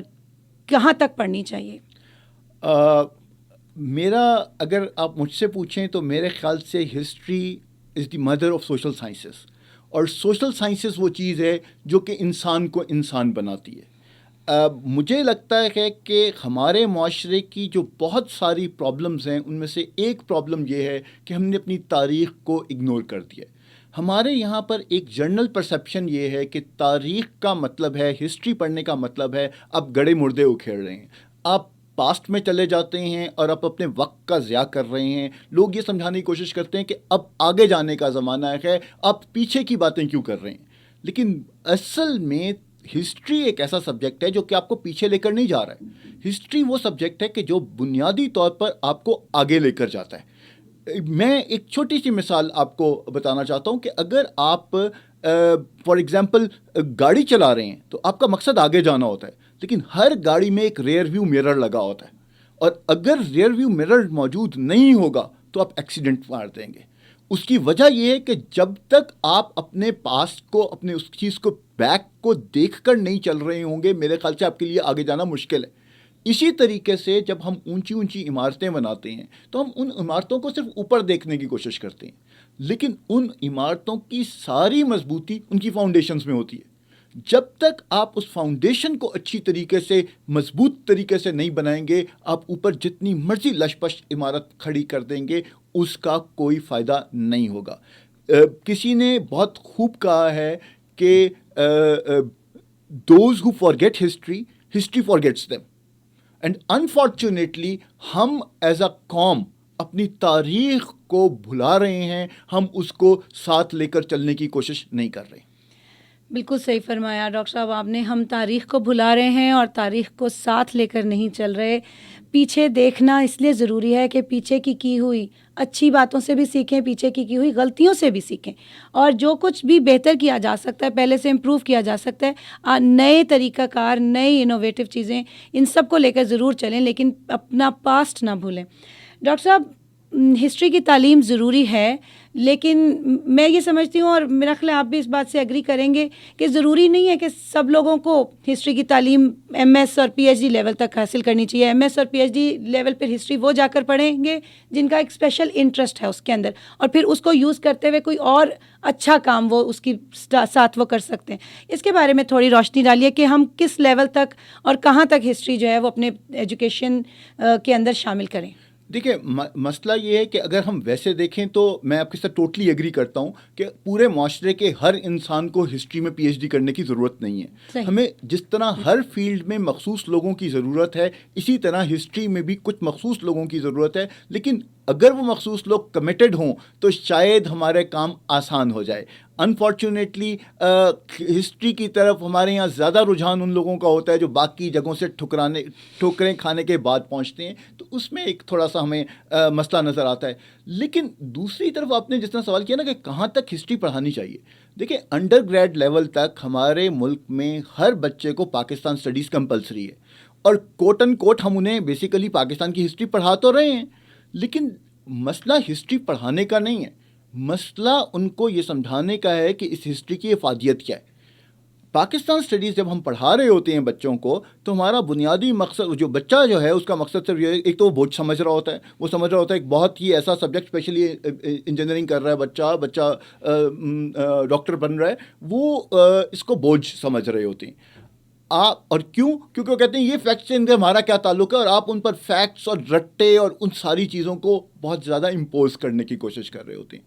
کہاں تک پڑھنی چاہیے؟ میرا اگر آپ مجھ سے پوچھیں تو میرے خیال سے history is the mother of social sciences, اور سوشل سائنسز وہ چیز ہے جو کہ انسان کو انسان بناتی ہے. مجھے لگتا ہے کہ ہمارے معاشرے کی جو بہت ساری پرابلمز ہیں ان میں سے ایک پرابلم یہ ہے کہ ہم نے اپنی تاریخ کو اگنور کر دیا. ہمارے یہاں پر ایک جنرل پرسیپشن یہ ہے کہ تاریخ کا مطلب ہے, ہسٹری پڑھنے کا مطلب ہے آپ گڑے مردے اکھیڑ رہے ہیں, آپ پاسٹ میں چلے جاتے ہیں اور آپ اپنے وقت کا ضیاع کر رہے ہیں. لوگ یہ سمجھانے کی کوشش کرتے ہیں کہ اب آگے جانے کا زمانہ ہے, آپ پیچھے کی باتیں کیوں کر رہے ہیں. لیکن اصل میں ہسٹری ایک ایسا سبجیکٹ ہے جو کہ آپ کو پیچھے لے کر نہیں جا رہا ہے. ہسٹری وہ سبجیکٹ ہے کہ جو بنیادی طور پر آپ کو آگے لے کر جاتا ہے. میں ایک چھوٹی سی مثال آپ کو بتانا چاہتا ہوں کہ اگر آپ فار ایگزامپل گاڑی چلا رہے ہیں تو آپ کا مقصد آگے جانا ہوتا ہے, لیکن ہر گاڑی میں ایک ریئر ویو مرر لگا ہوتا ہے, اور اگر ریئر ویو مرر موجود نہیں ہوگا تو آپ ایکسیڈنٹ مار دیں گے. اس کی وجہ یہ ہے کہ جب تک آپ اپنے پاسٹ کو, اپنے اس چیز کو بیک کو دیکھ کر نہیں چل رہے ہوں گے میرے خیال سے آپ کے لیے آگے جانا مشکل ہے. اسی طریقے سے جب ہم اونچی اونچی عمارتیں بناتے ہیں تو ہم ان عمارتوں کو صرف اوپر دیکھنے کی کوشش کرتے ہیں, لیکن ان عمارتوں کی ساری مضبوطی ان کی فاؤنڈیشنز میں ہوتی ہے. جب تک آپ اس فاؤنڈیشن کو اچھی طریقے سے مضبوط طریقے سے نہیں بنائیں گے, آپ اوپر جتنی مرضی لش پش عمارت کھڑی کر دیں گے, اس کا کوئی فائدہ نہیں ہوگا. کسی نے بہت خوب کہا ہے کہ those who forget history, history forgets them. And unfortunately ہم ایز اے قوم اپنی تاریخ کو بھلا رہے ہیں, ہم اس کو ساتھ لے کر چلنے کی کوشش نہیں کر رہے. بالکل صحیح فرمایا ڈاکٹر صاحب آپ نے. ہم تاریخ کو بھلا رہے ہیں اور تاریخ کو ساتھ لے کر نہیں چل رہے. پیچھے دیکھنا اس لیے ضروری ہے کہ پیچھے کی ہوئی اچھی باتوں سے بھی سیکھیں, پیچھے کی ہوئی غلطیوں سے بھی سیکھیں, اور جو کچھ بھی بہتر کیا جا سکتا ہے پہلے سے امپروو کیا جا سکتا ہے, نئے طریقہ کار, نئی انوویٹو چیزیں, ان سب کو لے کر ضرور چلیں, لیکن اپنا پاسٹ نہ بھولیں. ڈاکٹر صاحب ہسٹری کی تعلیم ضروری ہے, لیکن میں یہ سمجھتی ہوں, اور میرا خیال آپ بھی اس بات سے ایگری کریں گے, کہ ضروری نہیں ہے کہ سب لوگوں کو ہسٹری کی تعلیم ایم ایس اور پی ایچ ڈی لیول تک حاصل کرنی چاہیے. ایم ایس اور پی ایچ ڈی لیول پر ہسٹری وہ جا کر پڑھیں گے جن کا ایک اسپیشل انٹرسٹ ہے اس کے اندر, اور پھر اس کو یوز کرتے ہوئے کوئی اور اچھا کام وہ اس کی ساتھ وہ کر سکتے ہیں. اس کے بارے میں تھوڑی روشنی ڈالیے کہ ہم کس لیول تک اور کہاں تک ہسٹری جو ہے وہ اپنے ایجوکیشن کے اندر شامل کریں. دیکھیں, مسئلہ یہ ہے کہ اگر ہم ویسے دیکھیں تو میں آپ کے ساتھ ٹوٹلی ایگری کرتا ہوں کہ پورے معاشرے کے ہر انسان کو ہسٹری میں پی ایچ ڈی کرنے کی ضرورت نہیں ہے. صحیح. ہمیں جس طرح ہر فیلڈ میں مخصوص لوگوں کی ضرورت ہے, اسی طرح ہسٹری میں بھی کچھ مخصوص لوگوں کی ضرورت ہے, لیکن اگر وہ مخصوص لوگ کمیٹڈ ہوں تو شاید ہمارے کام آسان ہو جائے. انفارچونیٹلی ہسٹری کی طرف ہمارے یہاں زیادہ رجحان ان لوگوں کا ہوتا ہے جو باقی جگہوں سے ٹھوکریں کھانے کے بعد پہنچتے ہیں, تو اس میں ایک تھوڑا سا ہمیں مسئلہ نظر آتا ہے. لیکن دوسری طرف آپ نے جس طرح سوال کیا نا کہ کہاں تک ہسٹری پڑھانی چاہیے, دیکھیں انڈر گریڈ لیول تک ہمارے ملک میں ہر بچے کو پاکستان اسٹڈیز کمپلسری ہے, اور کوٹ اینڈ کوٹ ہم انہیں بیسیکلی پاکستان کی ہسٹری پڑھا تو رہے ہیں, لیکن مسئلہ ہسٹری پڑھانے کا نہیں ہے, مسئلہ ان کو یہ سمجھانے کا ہے کہ اس ہسٹری کی افادیت کیا ہے. پاکستان اسٹڈیز جب ہم پڑھا رہے ہوتے ہیں بچوں کو, تو ہمارا بنیادی مقصد, جو بچہ جو ہے اس کا مقصد صرف یہ ہے, ایک تو وہ بوجھ سمجھ رہا ہوتا ہے, وہ سمجھ رہا ہوتا ہے ایک بہت ہی ایسا سبجیکٹ, اسپیشلی انجینئرنگ کر رہا ہے بچہ ڈاکٹر بن رہا ہے, وہ اس کو بوجھ سمجھ رہے ہوتے ہیں. اور کیونکہ وہ کہتے ہیں یہ فیکٹس سے ان کا ہمارا کیا تعلق ہے, اور آپ ان پر فیکٹس اور رٹے اور ان ساری چیزوں کو بہت زیادہ امپوز کرنے کی کوشش کر رہے ہوتے ہیں.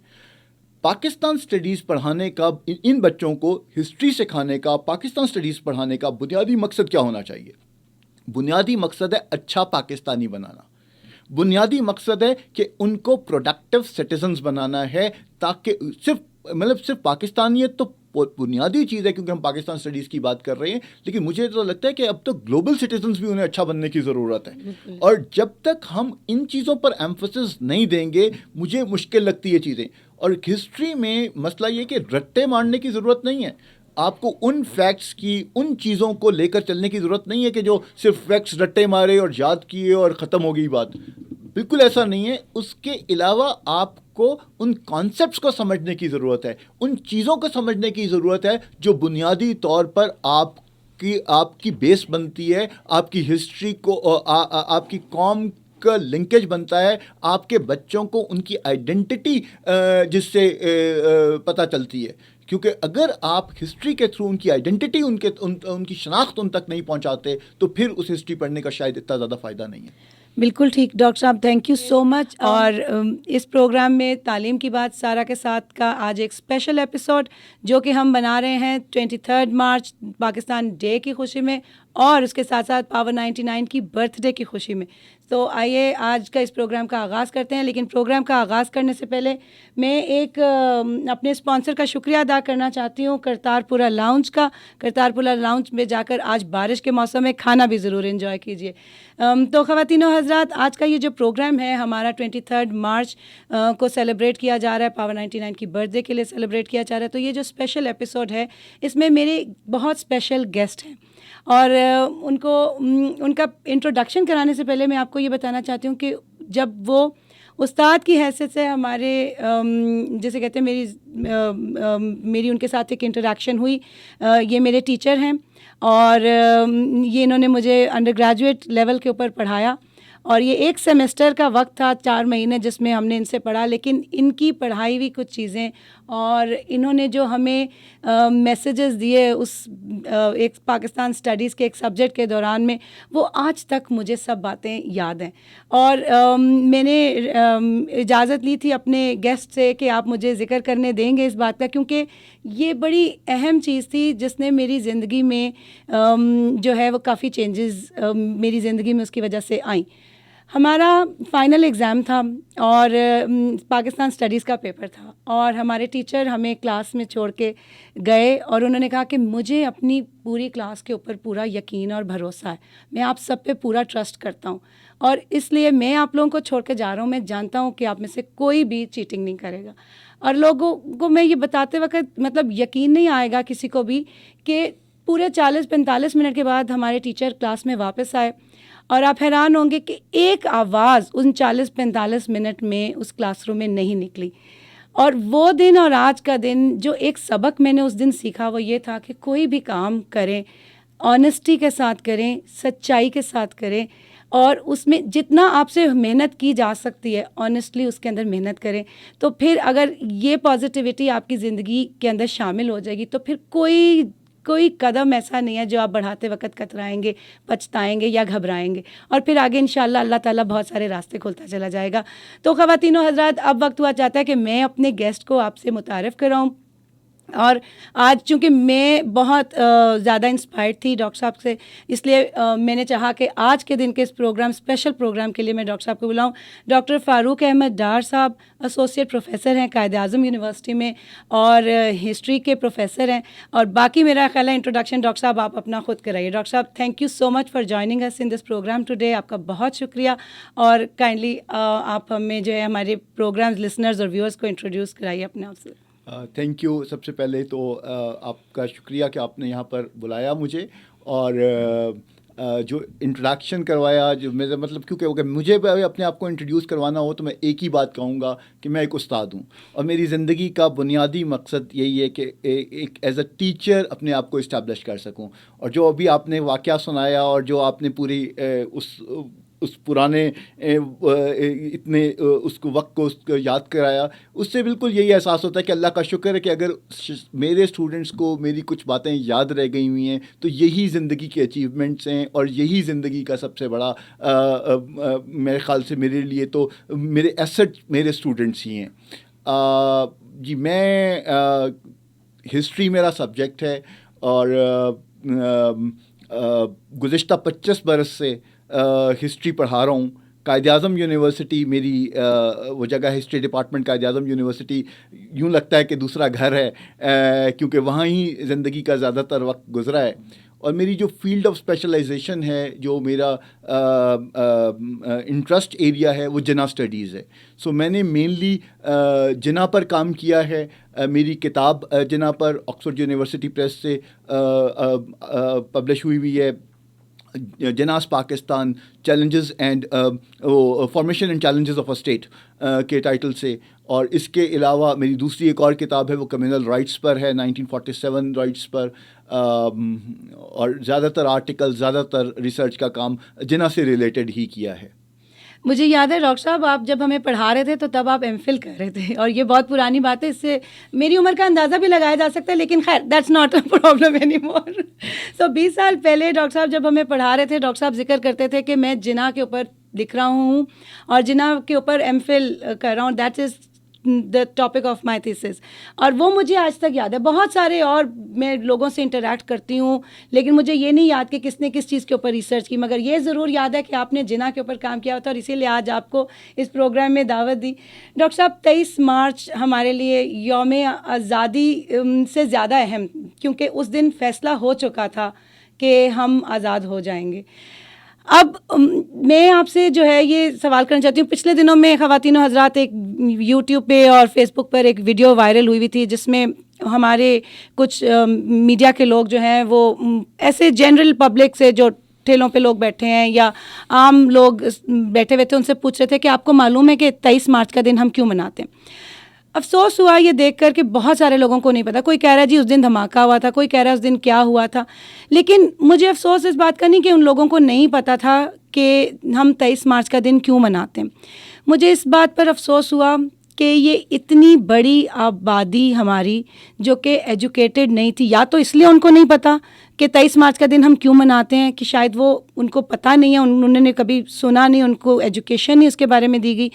پاکستان اسٹڈیز پڑھانے کا, ان بچوں کو ہسٹری سکھانے کا, پاکستان اسٹڈیز پڑھانے کا بنیادی مقصد کیا ہونا چاہیے؟ بنیادی مقصد ہے اچھا پاکستانی بنانا. بنیادی مقصد ہے کہ ان کو پروڈکٹیو سٹیزنز بنانا ہے, تاکہ صرف پاکستانیت تو بنیادی چیز ہے کیونکہ ہم پاکستان اسٹڈیز کی بات کر رہے ہیں, لیکن مجھے تو لگتا ہے کہ اب تو گلوبل سٹیزنز بھی انہیں اچھا بننے کی ضرورت ہے. اور جب تک ہم ان چیزوں پر ایمفسس نہیں دیں گے, مجھے مشکل لگتی ہے چیزیں. اور ہسٹری میں مسئلہ یہ کہ رٹے مارنے کی ضرورت نہیں ہے, آپ کو ان فیکٹس کی, ان چیزوں کو لے کر چلنے کی ضرورت نہیں ہے کہ جو صرف فیکٹس رٹے مارے اور یاد کیے اور ختم ہو گئی بات. بالکل ایسا نہیں ہے. اس کے علاوہ آپ کو ان کانسیپٹس کو سمجھنے کی ضرورت ہے, ان چیزوں کو سمجھنے کی ضرورت ہے جو بنیادی طور پر آپ کی بیس بنتی ہے, آپ کی ہسٹری کو, آپ کی قوم کا لنکیج بنتا ہے, آپ کے بچوں کو ان کی آئیڈینٹی جس سے پتہ چلتی ہے. کیونکہ اگر آپ ہسٹری کے تھرو ان کی آئیڈینٹی, ان کی شناخت ان تک نہیں پہنچاتے, تو پھر اس ہسٹری پڑھنے کا شاید اتنا زیادہ فائدہ نہیں ہے. بالکل ٹھیک ڈاکٹر صاحب, تھینک یو سو مچ. اور اس پروگرام میں تعلیم کی بات سارا کے ساتھ کا آج ایک اسپیشل ایپیسوڈ جو کہ ہم بنا رہے ہیں 23 مارچ پاکستان ڈے کی خوشی میں, اور اس کے ساتھ ساتھ پاور 99 کی برتھ ڈے کی خوشی میں. تو آئیے آج کا اس پروگرام کا آغاز کرتے ہیں. لیکن پروگرام کا آغاز کرنے سے پہلے میں ایک اپنے اسپانسر کا شکریہ ادا کرنا چاہتی ہوں, کرتارپورہ لاؤنج کا. کرتارپورہ لاؤنج میں جا کر آج بارش کے موسم میں کھانا بھی ضرور انجوائے کیجیے. تو خواتین و حضرات, آج کا یہ جو پروگرام ہے ہمارا 23 مارچ کو سیلیبریٹ کیا جا رہا ہے, پاور 99 کی برتھ ڈے کے لیے سیلیبریٹ کیا جا رہا ہے. تو یہ جو اسپیشل ایپیسوڈ ہے اس میں میرے بہت اسپیشل گیسٹ ہیں, اور ان کا انٹروڈکشن کرانے سے پہلے میں آپ کو یہ بتانا چاہتی ہوں کہ جب وہ استاد کی حیثیت سے ہمارے جیسے کہتے ہیں میری ان کے ساتھ ایک انٹریکشن ہوئی. یہ میرے ٹیچر ہیں اور یہ انہوں نے مجھے انڈر گریجویٹ لیول کے اوپر پڑھایا اور یہ ایک سیمسٹر کا وقت تھا 4 مہینے جس میں ہم نے ان سے پڑھا, لیکن ان کی پڑھائی ہوئی کچھ چیزیں اور انہوں نے جو ہمیں میسیجز دیے اس ایک پاکستان اسٹڈیز کے ایک سبجیکٹ کے دوران میں, وہ آج تک مجھے سب باتیں یاد ہیں. اور میں نے اجازت لی تھی اپنے گیسٹ سے کہ آپ مجھے ذکر کرنے دیں گے اس بات کا, کیونکہ یہ بڑی اہم چیز تھی جس نے میری زندگی میں جو ہے وہ کافی چینجز میری زندگی میں اس کی وجہ سے آئیں. ہمارا فائنل ایگزام تھا اور پاکستان اسٹڈیز کا پیپر تھا اور ہمارے ٹیچر ہمیں کلاس میں چھوڑ کے گئے اور انہوں نے کہا کہ مجھے اپنی پوری کلاس کے اوپر پورا یقین اور بھروسہ ہے, میں آپ سب پہ پورا ٹرسٹ کرتا ہوں اور اس لیے میں آپ لوگوں کو چھوڑ کے جا رہا ہوں. میں جانتا ہوں کہ آپ میں سے کوئی بھی چیٹنگ نہیں کرے گا. اور لوگوں کو میں یہ بتاتے وقت مطلب یقین نہیں آئے گا کسی کو بھی کہ پورے 40-45 منٹ کے بعد ہمارے ٹیچر کلاس میں واپس آئے اور آپ حیران ہوں گے کہ ایک آواز ان 40-45 منٹ میں اس کلاس روم میں نہیں نکلی. اور وہ دن اور آج کا دن جو ایک سبق میں نے اس دن سیکھا وہ یہ تھا کہ کوئی بھی کام کریں آنیسٹی کے ساتھ کریں, سچائی کے ساتھ کریں اور اس میں جتنا آپ سے محنت کی جا سکتی ہے آنیسٹلی اس کے اندر محنت کریں. تو پھر اگر یہ پازیٹیوٹی آپ کی زندگی کے اندر شامل ہو جائے گی تو پھر کوئی قدم ایسا نہیں ہے جو آپ بڑھاتے وقت کترائیں گے, پچھتائیں گے یا گھبرائیں گے, اور پھر آگے انشاءاللہ اللہ تعالیٰ بہت سارے راستے کھولتا چلا جائے گا. تو خواتین و حضرات, اب وقت ہوا چاہتا ہے کہ میں اپنے گیسٹ کو آپ سے متعارف کراؤں. اور آج چونکہ میں بہت زیادہ انسپائرڈ تھی ڈاکٹر صاحب سے, اس لیے میں نے چاہا کہ آج کے دن کے اس پروگرام اسپیشل پروگرام کے لیے میں ڈاکٹر صاحب کو بلاؤں. ڈاکٹر فاروق احمد ڈار صاحب ایسوسیٹ پروفیسر ہیں قائد اعظم یونیورسٹی میں اور ہسٹری کے پروفیسر ہیں. اور باقی میرا خیال ہے انٹروڈکشن ڈاکٹر صاحب آپ اپنا خود کرائیے. ڈاکٹر صاحب thank you so much for joining us in this program today. آپ کا بہت شکریہ اور کائنڈلی آپ ہمیں جو ہے ہمارے پروگرام لسنرز اور ویورز کو انٹروڈیوس کرائیے اپنے آپ سے. Thank you. سب سے پہلے تو آپ کا شکریہ کہ آپ نے یہاں پر بلایا مجھے اور جو انٹروڈکشن کروایا, جو میرا مطلب کیونکہ مجھے اپنے آپ کو انٹروڈیوس کروانا ہو تو میں ایک ہی بات کہوں گا کہ میں ایک استاد ہوں اور میری زندگی کا بنیادی مقصد یہی ہے کہ ایک ایز اے ٹیچر اپنے آپ کو اسٹیبلش کر سکوں. اور جو ابھی آپ نے واقعہ سنایا اور جو آپ نے پوری اس پرانے اتنے اس کو وقت کو یاد کرایا, اس سے بالکل یہی احساس ہوتا ہے کہ اللہ کا شکر ہے کہ اگر میرے اسٹوڈنٹس کو میری کچھ باتیں یاد رہ گئی ہوئی ہیں تو یہی زندگی کے اچیومنٹس ہیں اور یہی زندگی کا سب سے بڑا میرے خیال سے میرے لیے تو میرے ایسٹ میرے اسٹوڈنٹس ہی ہیں. جی میں ہسٹری میرا سبجیکٹ ہے اور گزشتہ 25 برس سے ہسٹری پڑھا رہا ہوں. قائد اعظم یونیورسٹی میری وہ جگہ ہے, history department Quaid Azam university یوں لگتا ہے کہ دوسرا گھر ہے کیونکہ وہاں ہی زندگی کا زیادہ تر وقت گزرا ہے. اور میری جو فیلڈ آف اسپیشلائزیشن ہے, جو میرا انٹرسٹ ایریا ہے وہ جنا اسٹڈیز ہے. سو میں نے مینلی جنا پر کام کیا ہے. میری کتاب جنا پر آکسفورڈ یونیورسٹی پریس سے پبلش ہوئی ہے, Jinnah's Pakistan challenges and formation and challenges of a state کے ٹائٹل سے. اور اس کے علاوہ میری دوسری ایک اور کتاب ہے, وہ کمیونل رائٹس پر ہے, 1947 رائٹس پر. اور زیادہ تر آرٹیکل, زیادہ تر ریسرچ کا کام جنا سے ریلیٹڈ ہی کیا ہے. مجھے یاد ہے ڈاکٹر صاحب آپ جب ہمیں پڑھا رہے تھے تو تب آپ ایم فل کر رہے تھے, اور یہ بہت پرانی بات ہے, اس سے میری عمر کا اندازہ بھی لگایا جا سکتا ہے, لیکن خیر that's not a problem any more. So 20 سال پہلے ڈاکٹر صاحب جب ہمیں پڑھا رہے تھے, ڈاکٹر صاحب ذکر کرتے تھے کہ میں جنا کے اوپر لکھ رہا ہوں اور جنا کے اوپر ایم فل کر رہا ہوں, that is the topic of my thesis. اور وہ مجھے آج تک یاد ہے. بہت سارے اور میں لوگوں سے انٹریکٹ کرتی ہوں, لیکن مجھے یہ نہیں یاد کہ کس نے کس چیز کے اوپر ریسرچ کی, مگر یہ ضرور یاد ہے کہ آپ نے جنا کے اوپر کام کیا ہوتا, اور اسی لیے آج آپ کو اس پروگرام میں دعوت دی. ڈاکٹر صاحب 23 مارچ ہمارے لیے یوم آزادی سے زیادہ اہم, کیونکہ اس دن فیصلہ ہو چکا تھا کہ ہم آزاد ہو جائیں گے. اب میں آپ سے جو ہے یہ سوال کرنا چاہتی ہوں, پچھلے دنوں میں خواتین و حضرات ایک یوٹیوب پہ اور فیس بک پر ایک ویڈیو وائرل ہوئی تھی جس میں ہمارے کچھ میڈیا کے لوگ جو ہیں وہ ایسے جنرل پبلک سے جو ٹھیلوں پہ لوگ بیٹھے ہیں یا عام لوگ بیٹھے ہوئے تھے, ان سے پوچھ رہے تھے کہ آپ کو معلوم ہے کہ 23 مارچ کا دن ہم کیوں مناتے ہیں. افسوس ہوا یہ دیکھ کر کہ بہت سارے لوگوں کو نہیں پتا. کوئی کہہ رہا ہے جی اس دن دھماکہ ہوا تھا, کوئی کہہ رہا ہے اس دن کیا ہوا تھا. لیکن مجھے افسوس اس بات کا نہیں کہ ان لوگوں کو نہیں پتا تھا کہ ہم 23 مارچ کا دن کیوں مناتے ہیں. مجھے اس بات پر افسوس ہوا کہ یہ اتنی بڑی آبادی ہماری جو کہ ایجوکیٹڈ نہیں تھی, یا تو اس لیے ان کو نہیں پتا کہ 23 مارچ کا دن ہم کیوں مناتے ہیں, کہ شاید وہ ان کو پتہ نہیں ہے, انہوں نے کبھی سنا نہیں, ان کو ایجوکیشن نہیں اس کے بارے میں دی گئی,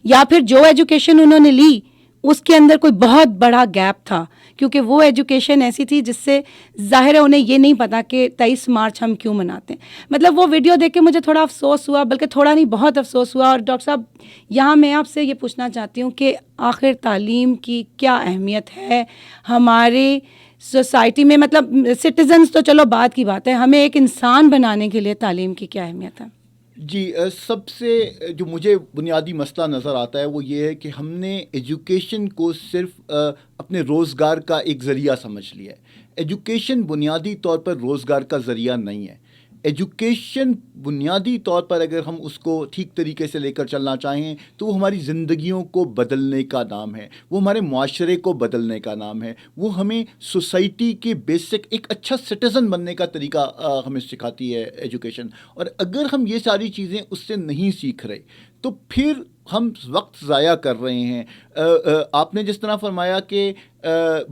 یا پھر جو ایجوکیشن انہوں نے لی اس کے اندر کوئی بہت بڑا گیپ تھا, کیونکہ وہ ایجوکیشن ایسی تھی جس سے ظاہر ہے انہیں یہ نہیں پتا کہ 23 مارچ ہم کیوں مناتے ہیں. مطلب وہ ویڈیو دیکھ کے مجھے تھوڑا افسوس ہوا, بلکہ تھوڑا نہیں بہت افسوس ہوا. اور ڈاکٹر صاحب یہاں میں آپ سے یہ پوچھنا چاہتی ہوں کہ آخر تعلیم کی کیا اہمیت ہے ہمارے سوسائٹی میں؟ مطلب سٹیزنز تو چلو بات کی بات ہے, ہمیں ایک انسان بنانے کے لیے تعلیم کی کیا اہمیت ہے؟ جی, سب سے جو مجھے بنیادی مسئلہ نظر آتا ہے وہ یہ ہے کہ ہم نے ایجوکیشن کو صرف اپنے روزگار کا ایک ذریعہ سمجھ لیا ہے. ایجوکیشن بنیادی طور پر روزگار کا ذریعہ نہیں ہے. ایجوکیشن بنیادی طور پر اگر ہم اس کو ٹھیک طریقے سے لے کر چلنا چاہیں تو وہ ہماری زندگیوں کو بدلنے کا نام ہے, وہ ہمارے معاشرے کو بدلنے کا نام ہے, وہ ہمیں سوسائٹی کے بیسک ایک اچھا سٹیزن بننے کا طریقہ ہمیں سکھاتی ہے ایجوکیشن. اور اگر ہم یہ ساری چیزیں اس سے نہیں سیکھ رہے تو پھر ہم وقت ضائع کر رہے ہیں. آپ نے جس طرح فرمایا کہ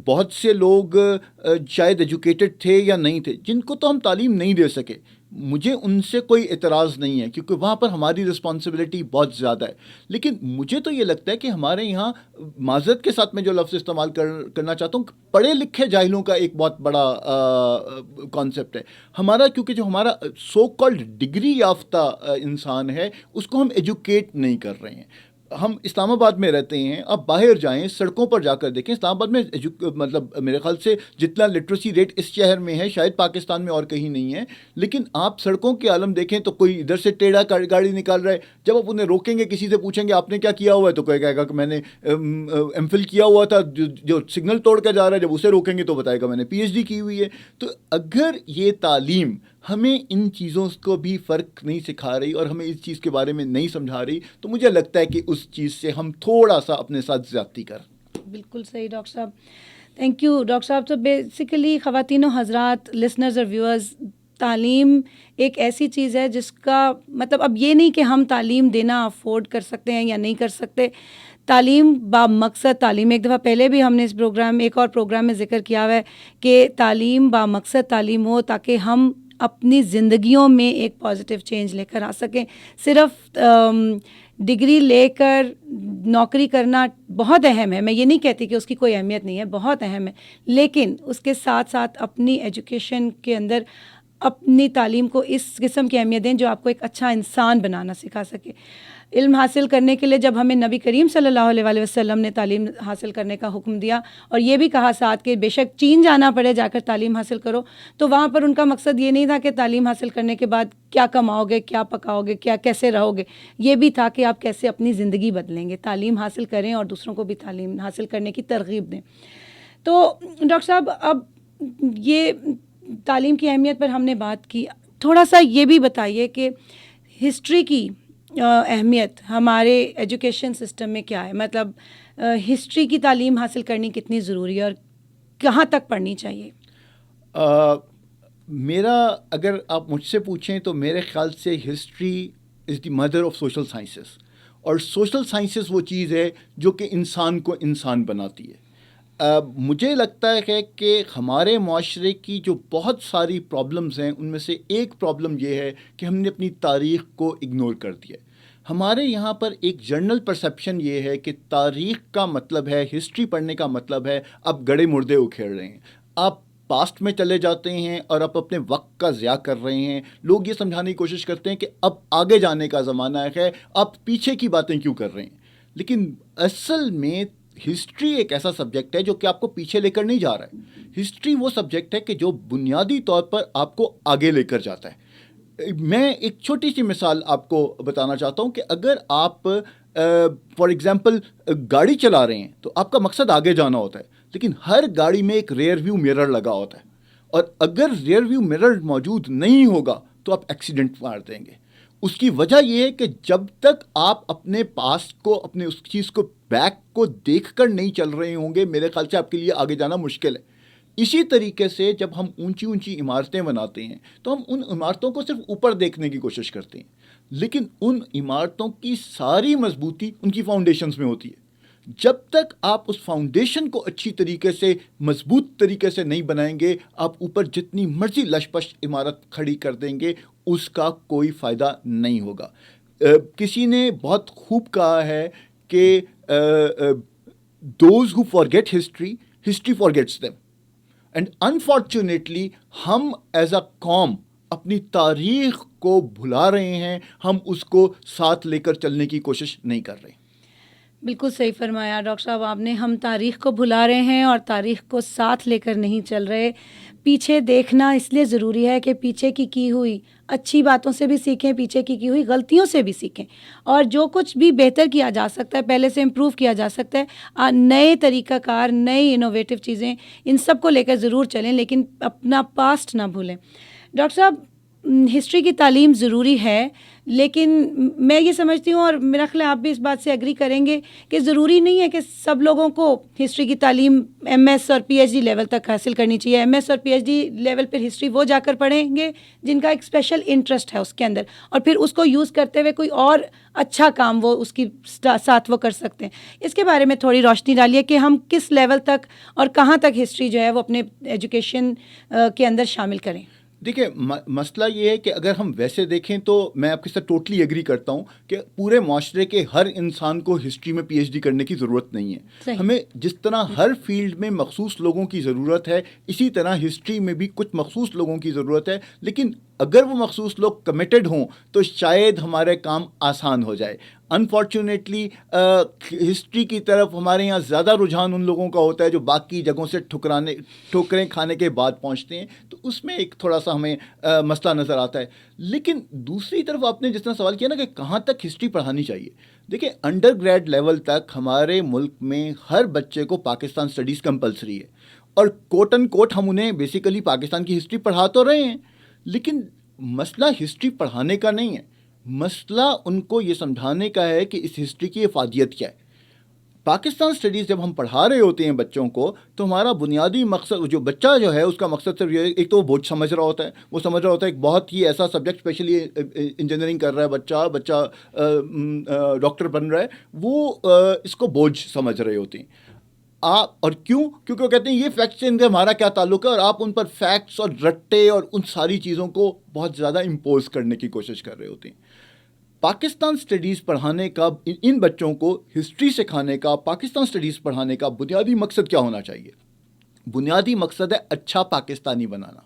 بہت سے لوگ شاید ایجوکیٹڈ تھے یا نہیں تھے جن کو تو ہم تعلیم نہیں دے سکے, مجھے ان سے کوئی اعتراض نہیں ہے کیونکہ وہاں پر ہماری رسپانسبلٹی بہت زیادہ ہے. لیکن مجھے تو یہ لگتا ہے کہ ہمارے یہاں, معذرت کے ساتھ میں جو لفظ استعمال کرنا چاہتا ہوں, پڑھے لکھے جاہلوں کا ایک بہت بڑا کانسیپٹ ہے ہمارا, کیونکہ جو ہمارا سو کالڈ ڈگری یافتہ انسان ہے اس کو ہم ایجوکیٹ نہیں کر رہے ہیں. ہم اسلام آباد میں رہتے ہیں, آپ باہر جائیں سڑکوں پر جا کر دیکھیں, اسلام آباد میں مطلب میرے خیال سے جتنا لٹریسی ریٹ اس شہر میں ہے شاید پاکستان میں اور کہیں نہیں ہے. لیکن آپ سڑکوں کے عالم دیکھیں تو کوئی ادھر سے ٹیڑھا گاڑی نکال رہا ہے, جب آپ انہیں روکیں گے, کسی سے پوچھیں گے آپ نے کیا کیا ہوا ہے تو کہے گا کہ میں نے ایم فل کیا ہوا تھا. جو سگنل توڑ کے جا رہا ہے جب اسے روکیں گے تو بتائے گا میں نے پی ایچ ڈی کی ہوئی ہے. تو اگر یہ تعلیم ہمیں ان چیزوں کو بھی فرق نہیں سکھا رہی اور ہمیں اس چیز کے بارے میں نہیں سمجھا رہی تو مجھے لگتا ہے کہ اس چیز سے ہم تھوڑا سا اپنے ساتھ زیادتی کر. بالکل صحیح ڈاکٹر صاحب, تھینک یو ڈاکٹر صاحب. تو بیسیکلی خواتین و حضرات, لسنرز اور ویورز, تعلیم ایک ایسی چیز ہے جس کا مطلب اب یہ نہیں کہ ہم تعلیم دینا افورڈ کر سکتے ہیں یا نہیں کر سکتے. تعلیم با مقصد تعلیم, ایک دفعہ پہلے بھی ہم نے اس پروگرام ایک اور پروگرام میں ذکر کیا ہوا ہے کہ تعلیم با مقصد تعلیم ہو تاکہ ہم اپنی زندگیوں میں ایک پازیٹیو چینج لے کر آ سکیں. صرف ڈگری لے کر نوکری کرنا بہت اہم ہے, میں یہ نہیں کہتی کہ اس کی کوئی اہمیت نہیں ہے, بہت اہم ہے, لیکن اس کے ساتھ ساتھ اپنی ایجوکیشن کے اندر اپنی تعلیم کو اس قسم کی اہمیت دیں جو آپ کو ایک اچھا انسان بنانا سکھا سکے. علم حاصل کرنے کے لیے جب ہمیں نبی کریم صلی اللہ علیہ وآلہ وسلم نے تعلیم حاصل کرنے کا حکم دیا اور یہ بھی کہا ساتھ کہ بے شک چین جانا پڑے جا کر تعلیم حاصل کرو, تو وہاں پر ان کا مقصد یہ نہیں تھا کہ تعلیم حاصل کرنے کے بعد کیا کماؤ گے, کیا پکاؤ گے, کیا کیسے رہو گے, یہ بھی تھا کہ آپ کیسے اپنی زندگی بدلیں گے. تعلیم حاصل کریں اور دوسروں کو بھی تعلیم حاصل کرنے کی ترغیب دیں. تو ڈاکٹر صاحب اب یہ تعلیم کی اہمیت پر ہم نے بات کی, تھوڑا سا یہ بھی بتائیے کہ ہسٹری کی اہمیت ہمارے ایجوکیشن سسٹم میں کیا ہے؟ مطلب ہسٹری کی تعلیم حاصل کرنی کتنی ضروری ہے اور کہاں تک پڑھنی چاہیے؟ میرا اگر آپ مجھ سے پوچھیں تو میرے خیال سے history is the mother of social sciences, اور سوشل سائنسز وہ چیز ہے جو کہ انسان کو انسان بناتی ہے. مجھے لگتا ہے کہ ہمارے معاشرے کی جو بہت ساری پرابلمز ہیں ان میں سے ایک پرابلم یہ ہے کہ ہم نے اپنی تاریخ کو اگنور کر دیا. ہمارے یہاں پر ایک جنرل پرسیپشن یہ ہے کہ تاریخ کا مطلب ہے, ہسٹری پڑھنے کا مطلب ہے اب گڑے مردے اکھیڑ رہے ہیں, آپ پاسٹ میں چلے جاتے ہیں اور آپ اپنے وقت کا ضیاع کر رہے ہیں. لوگ یہ سمجھانے کی کوشش کرتے ہیں کہ اب آگے جانے کا زمانہ ہے, آپ پیچھے کی باتیں کیوں کر رہے ہیں. لیکن اصل میں ہسٹری ایک ایسا سبجیکٹ ہے جو کہ آپ کو پیچھے لے کر نہیں جا رہا ہے. ہسٹری وہ سبجیکٹ ہے کہ جو بنیادی طور پر آپ کو آگے لے کر جاتا ہے. میں ایک چھوٹی سی مثال آپ کو بتانا چاہتا ہوں کہ اگر آپ فار ایگزامپل گاڑی چلا رہے ہیں تو آپ کا مقصد آگے جانا ہوتا ہے, لیکن ہر گاڑی میں ایک ریئر ویو مرر لگا ہوتا ہے, اور اگر ریئر ویو مرر موجود نہیں ہوگا تو آپ ایکسیڈنٹ مار دیں گے. اس کی وجہ یہ ہے کہ جب تک آپ اپنے پاسٹ کو, اپنے اس چیز کو, بیک کو دیکھ کر نہیں چل رہے ہوں گے, میرے خیال سے آپ کے لیے آگے جانا مشکل ہے. اسی طریقے سے جب ہم اونچی اونچی عمارتیں بناتے ہیں تو ہم ان عمارتوں کو صرف اوپر دیکھنے کی کوشش کرتے ہیں, لیکن ان عمارتوں کی ساری مضبوطی ان کی فاؤنڈیشنز میں ہوتی ہے. جب تک آپ اس فاؤنڈیشن کو اچھی طریقے سے, مضبوط طریقے سے نہیں بنائیں گے, آپ اوپر جتنی مرضی لش پش عمارت کھڑی کر دیں گے, اس کا کوئی فائدہ نہیں ہوگا. کسی نے بہت خوب کہا ہے کہ those who forget history, history forgets them. And unfortunately ہم ایز اے قوم اپنی تاریخ کو بھلا رہے ہیں, ہم اس کو ساتھ لے کر چلنے کی کوشش نہیں کر رہے. بالکل صحیح فرمایا ڈاکٹر صاحب آپ نے. ہم تاریخ کو بھلا رہے ہیں اور تاریخ کو ساتھ لے کر نہیں چل رہے. پیچھے دیکھنا اس لیے ضروری ہے کہ پیچھے کی ہوئی اچھی باتوں سے بھی سیکھیں, پیچھے کی ہوئی غلطیوں سے بھی سیکھیں, اور جو کچھ بھی بہتر کیا جا سکتا ہے, پہلے سے امپروو کیا جا سکتا ہے, نئے طریقہ کار, نئی انوویٹو چیزیں, ان سب کو لے کر ضرور چلیں, لیکن اپنا پاسٹ نہ بھولیں. ڈاکٹر صاحب ہسٹری کی تعلیم ضروری ہے, لیکن میں یہ سمجھتی ہوں, اور میرا خیال آپ بھی اس بات سے ایگری کریں گے, کہ ضروری نہیں ہے کہ سب لوگوں کو ہسٹری کی تعلیم ایم ایس اور پی ایچ ڈی لیول تک حاصل کرنی چاہیے. ایم ایس اور پی ایچ ڈی لیول پر ہسٹری وہ جا کر پڑھیں گے جن کا ایک اسپیشل انٹرسٹ ہے اس کے اندر, اور پھر اس کو یوز کرتے ہوئے کوئی اور اچھا کام وہ اس کی ساتھ وہ کر سکتے ہیں. اس کے بارے میں تھوڑی روشنی ڈالیے کہ ہم کس لیول تک اور کہاں تک ہسٹری جو ہے وہ اپنے ایجوکیشن کے اندر شامل کریں. دیکھیں, مسئلہ یہ ہے کہ اگر ہم ویسے دیکھیں تو میں آپ کے ساتھ ٹوٹلی ایگری کرتا ہوں کہ پورے معاشرے کے ہر انسان کو ہسٹری میں پی ایچ ڈی کرنے کی ضرورت نہیں ہے. ہمیں جس طرح ہر فیلڈ میں مخصوص لوگوں کی ضرورت ہے, اسی طرح ہسٹری میں بھی کچھ مخصوص لوگوں کی ضرورت ہے, لیکن اگر وہ مخصوص لوگ کمیٹڈ ہوں تو شاید ہمارے کام آسان ہو جائے. انفارچونیٹلی ہسٹری کی طرف ہمارے یہاں زیادہ رجحان ان لوگوں کا ہوتا ہے جو باقی جگہوں سے ٹھوکریں کھانے کے بعد پہنچتے ہیں, تو اس میں ایک تھوڑا سا ہمیں مسئلہ نظر آتا ہے. لیکن دوسری طرف آپ نے جس طرح سوال کیا نا کہ کہاں تک ہسٹری پڑھانی چاہیے, دیکھیں انڈر گریڈ لیول تک ہمارے ملک میں ہر بچے کو پاکستان اسٹڈیز کمپلسری ہے, اور کوٹ اینڈ کوٹ ہم انہیں بیسیکلی پاکستان کی ہسٹری پڑھا تو رہے ہیں, لیکن مسئلہ ہسٹری پڑھانے کا نہیں ہے, مسئلہ ان کو یہ سمجھانے کا ہے کہ اس ہسٹری کی افادیت کیا ہے. پاکستان اسٹڈیز جب ہم پڑھا رہے ہوتے ہیں بچوں کو, تو ہمارا بنیادی مقصد, جو بچہ جو ہے اس کا مقصد صرف یہ, ایک تو وہ بوجھ سمجھ رہا ہوتا ہے, وہ سمجھ رہا ہوتا ہے ایک بہت ہی ایسا سبجیکٹ, اسپیشلی انجینئرنگ کر رہا ہے بچہ ڈاکٹر بن رہا ہے, وہ اس کو بوجھ سمجھ رہے ہوتے ہیں. اور کیونکہ وہ کہتے ہیں یہ فیکٹس سے ان کا ہمارا کیا تعلق ہے, اور آپ ان پر فیکٹس اور رٹے اور ان ساری چیزوں کو بہت زیادہ امپوز کرنے کی کوشش کر رہے ہوتے ہیں. پاکستان اسٹڈیز پڑھانے کا, ان بچوں کو ہسٹری سکھانے کا, پاکستان اسٹڈیز پڑھانے کا بنیادی مقصد کیا ہونا چاہیے؟ بنیادی مقصد ہے اچھا پاکستانی بنانا.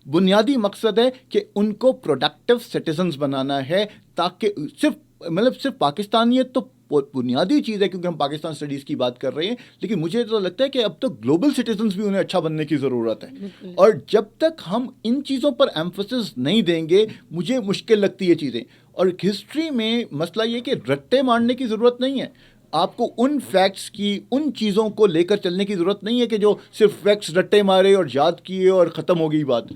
بنیادی مقصد ہے کہ ان کو پروڈکٹیو سٹیزنز بنانا ہے, تاکہ صرف پاکستانیت تو بنیادی چیز ہے, کیونکہ ہم پاکستان اسٹڈیز کی بات کر رہے ہیں, لیکن مجھے تو لگتا ہے کہ اب تو گلوبل سٹیزنز بھی انہیں اچھا بننے کی ضرورت ہے. اور جب تک ہم ان چیزوں پر ایمفسس نہیں دیں گے, مجھے مشکل لگتی ہے چیزیں. اور ہسٹری میں مسئلہ یہ کہ رٹے مارنے کی ضرورت نہیں ہے, آپ کو ان فیکٹس کی, ان چیزوں کو لے کر چلنے کی ضرورت نہیں ہے کہ جو صرف فیکٹس رٹے مارے اور یاد کیے اور ختم ہو گئی بات.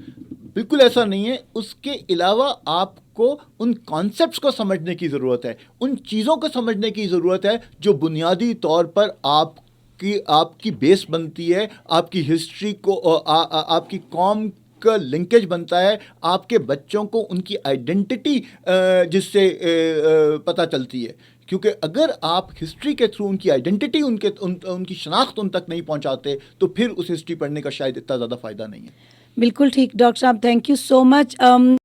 بالکل ایسا نہیں ہے. اس کے علاوہ آپ کو ان کانسیپٹس کو سمجھنے کی ضرورت ہے, ان چیزوں کو سمجھنے کی ضرورت ہے جو بنیادی طور پر آپ کی بیس بنتی ہے, آپ کی ہسٹری کو, آپ کی قوم کا لنکیج بنتا ہے, آپ کے بچوں کو ان کی آئیڈینٹی جس سے پتہ چلتی ہے. کیونکہ اگر آپ ہسٹری کے تھرو ان کی آئیڈینٹی, ان کی شناخت ان تک نہیں پہنچاتے, تو پھر اس ہسٹری پڑھنے کا شاید اتنا زیادہ فائدہ نہیں ہے. بالکل ٹھیک ڈاکٹر صاحب, تھینک یو سو مچ.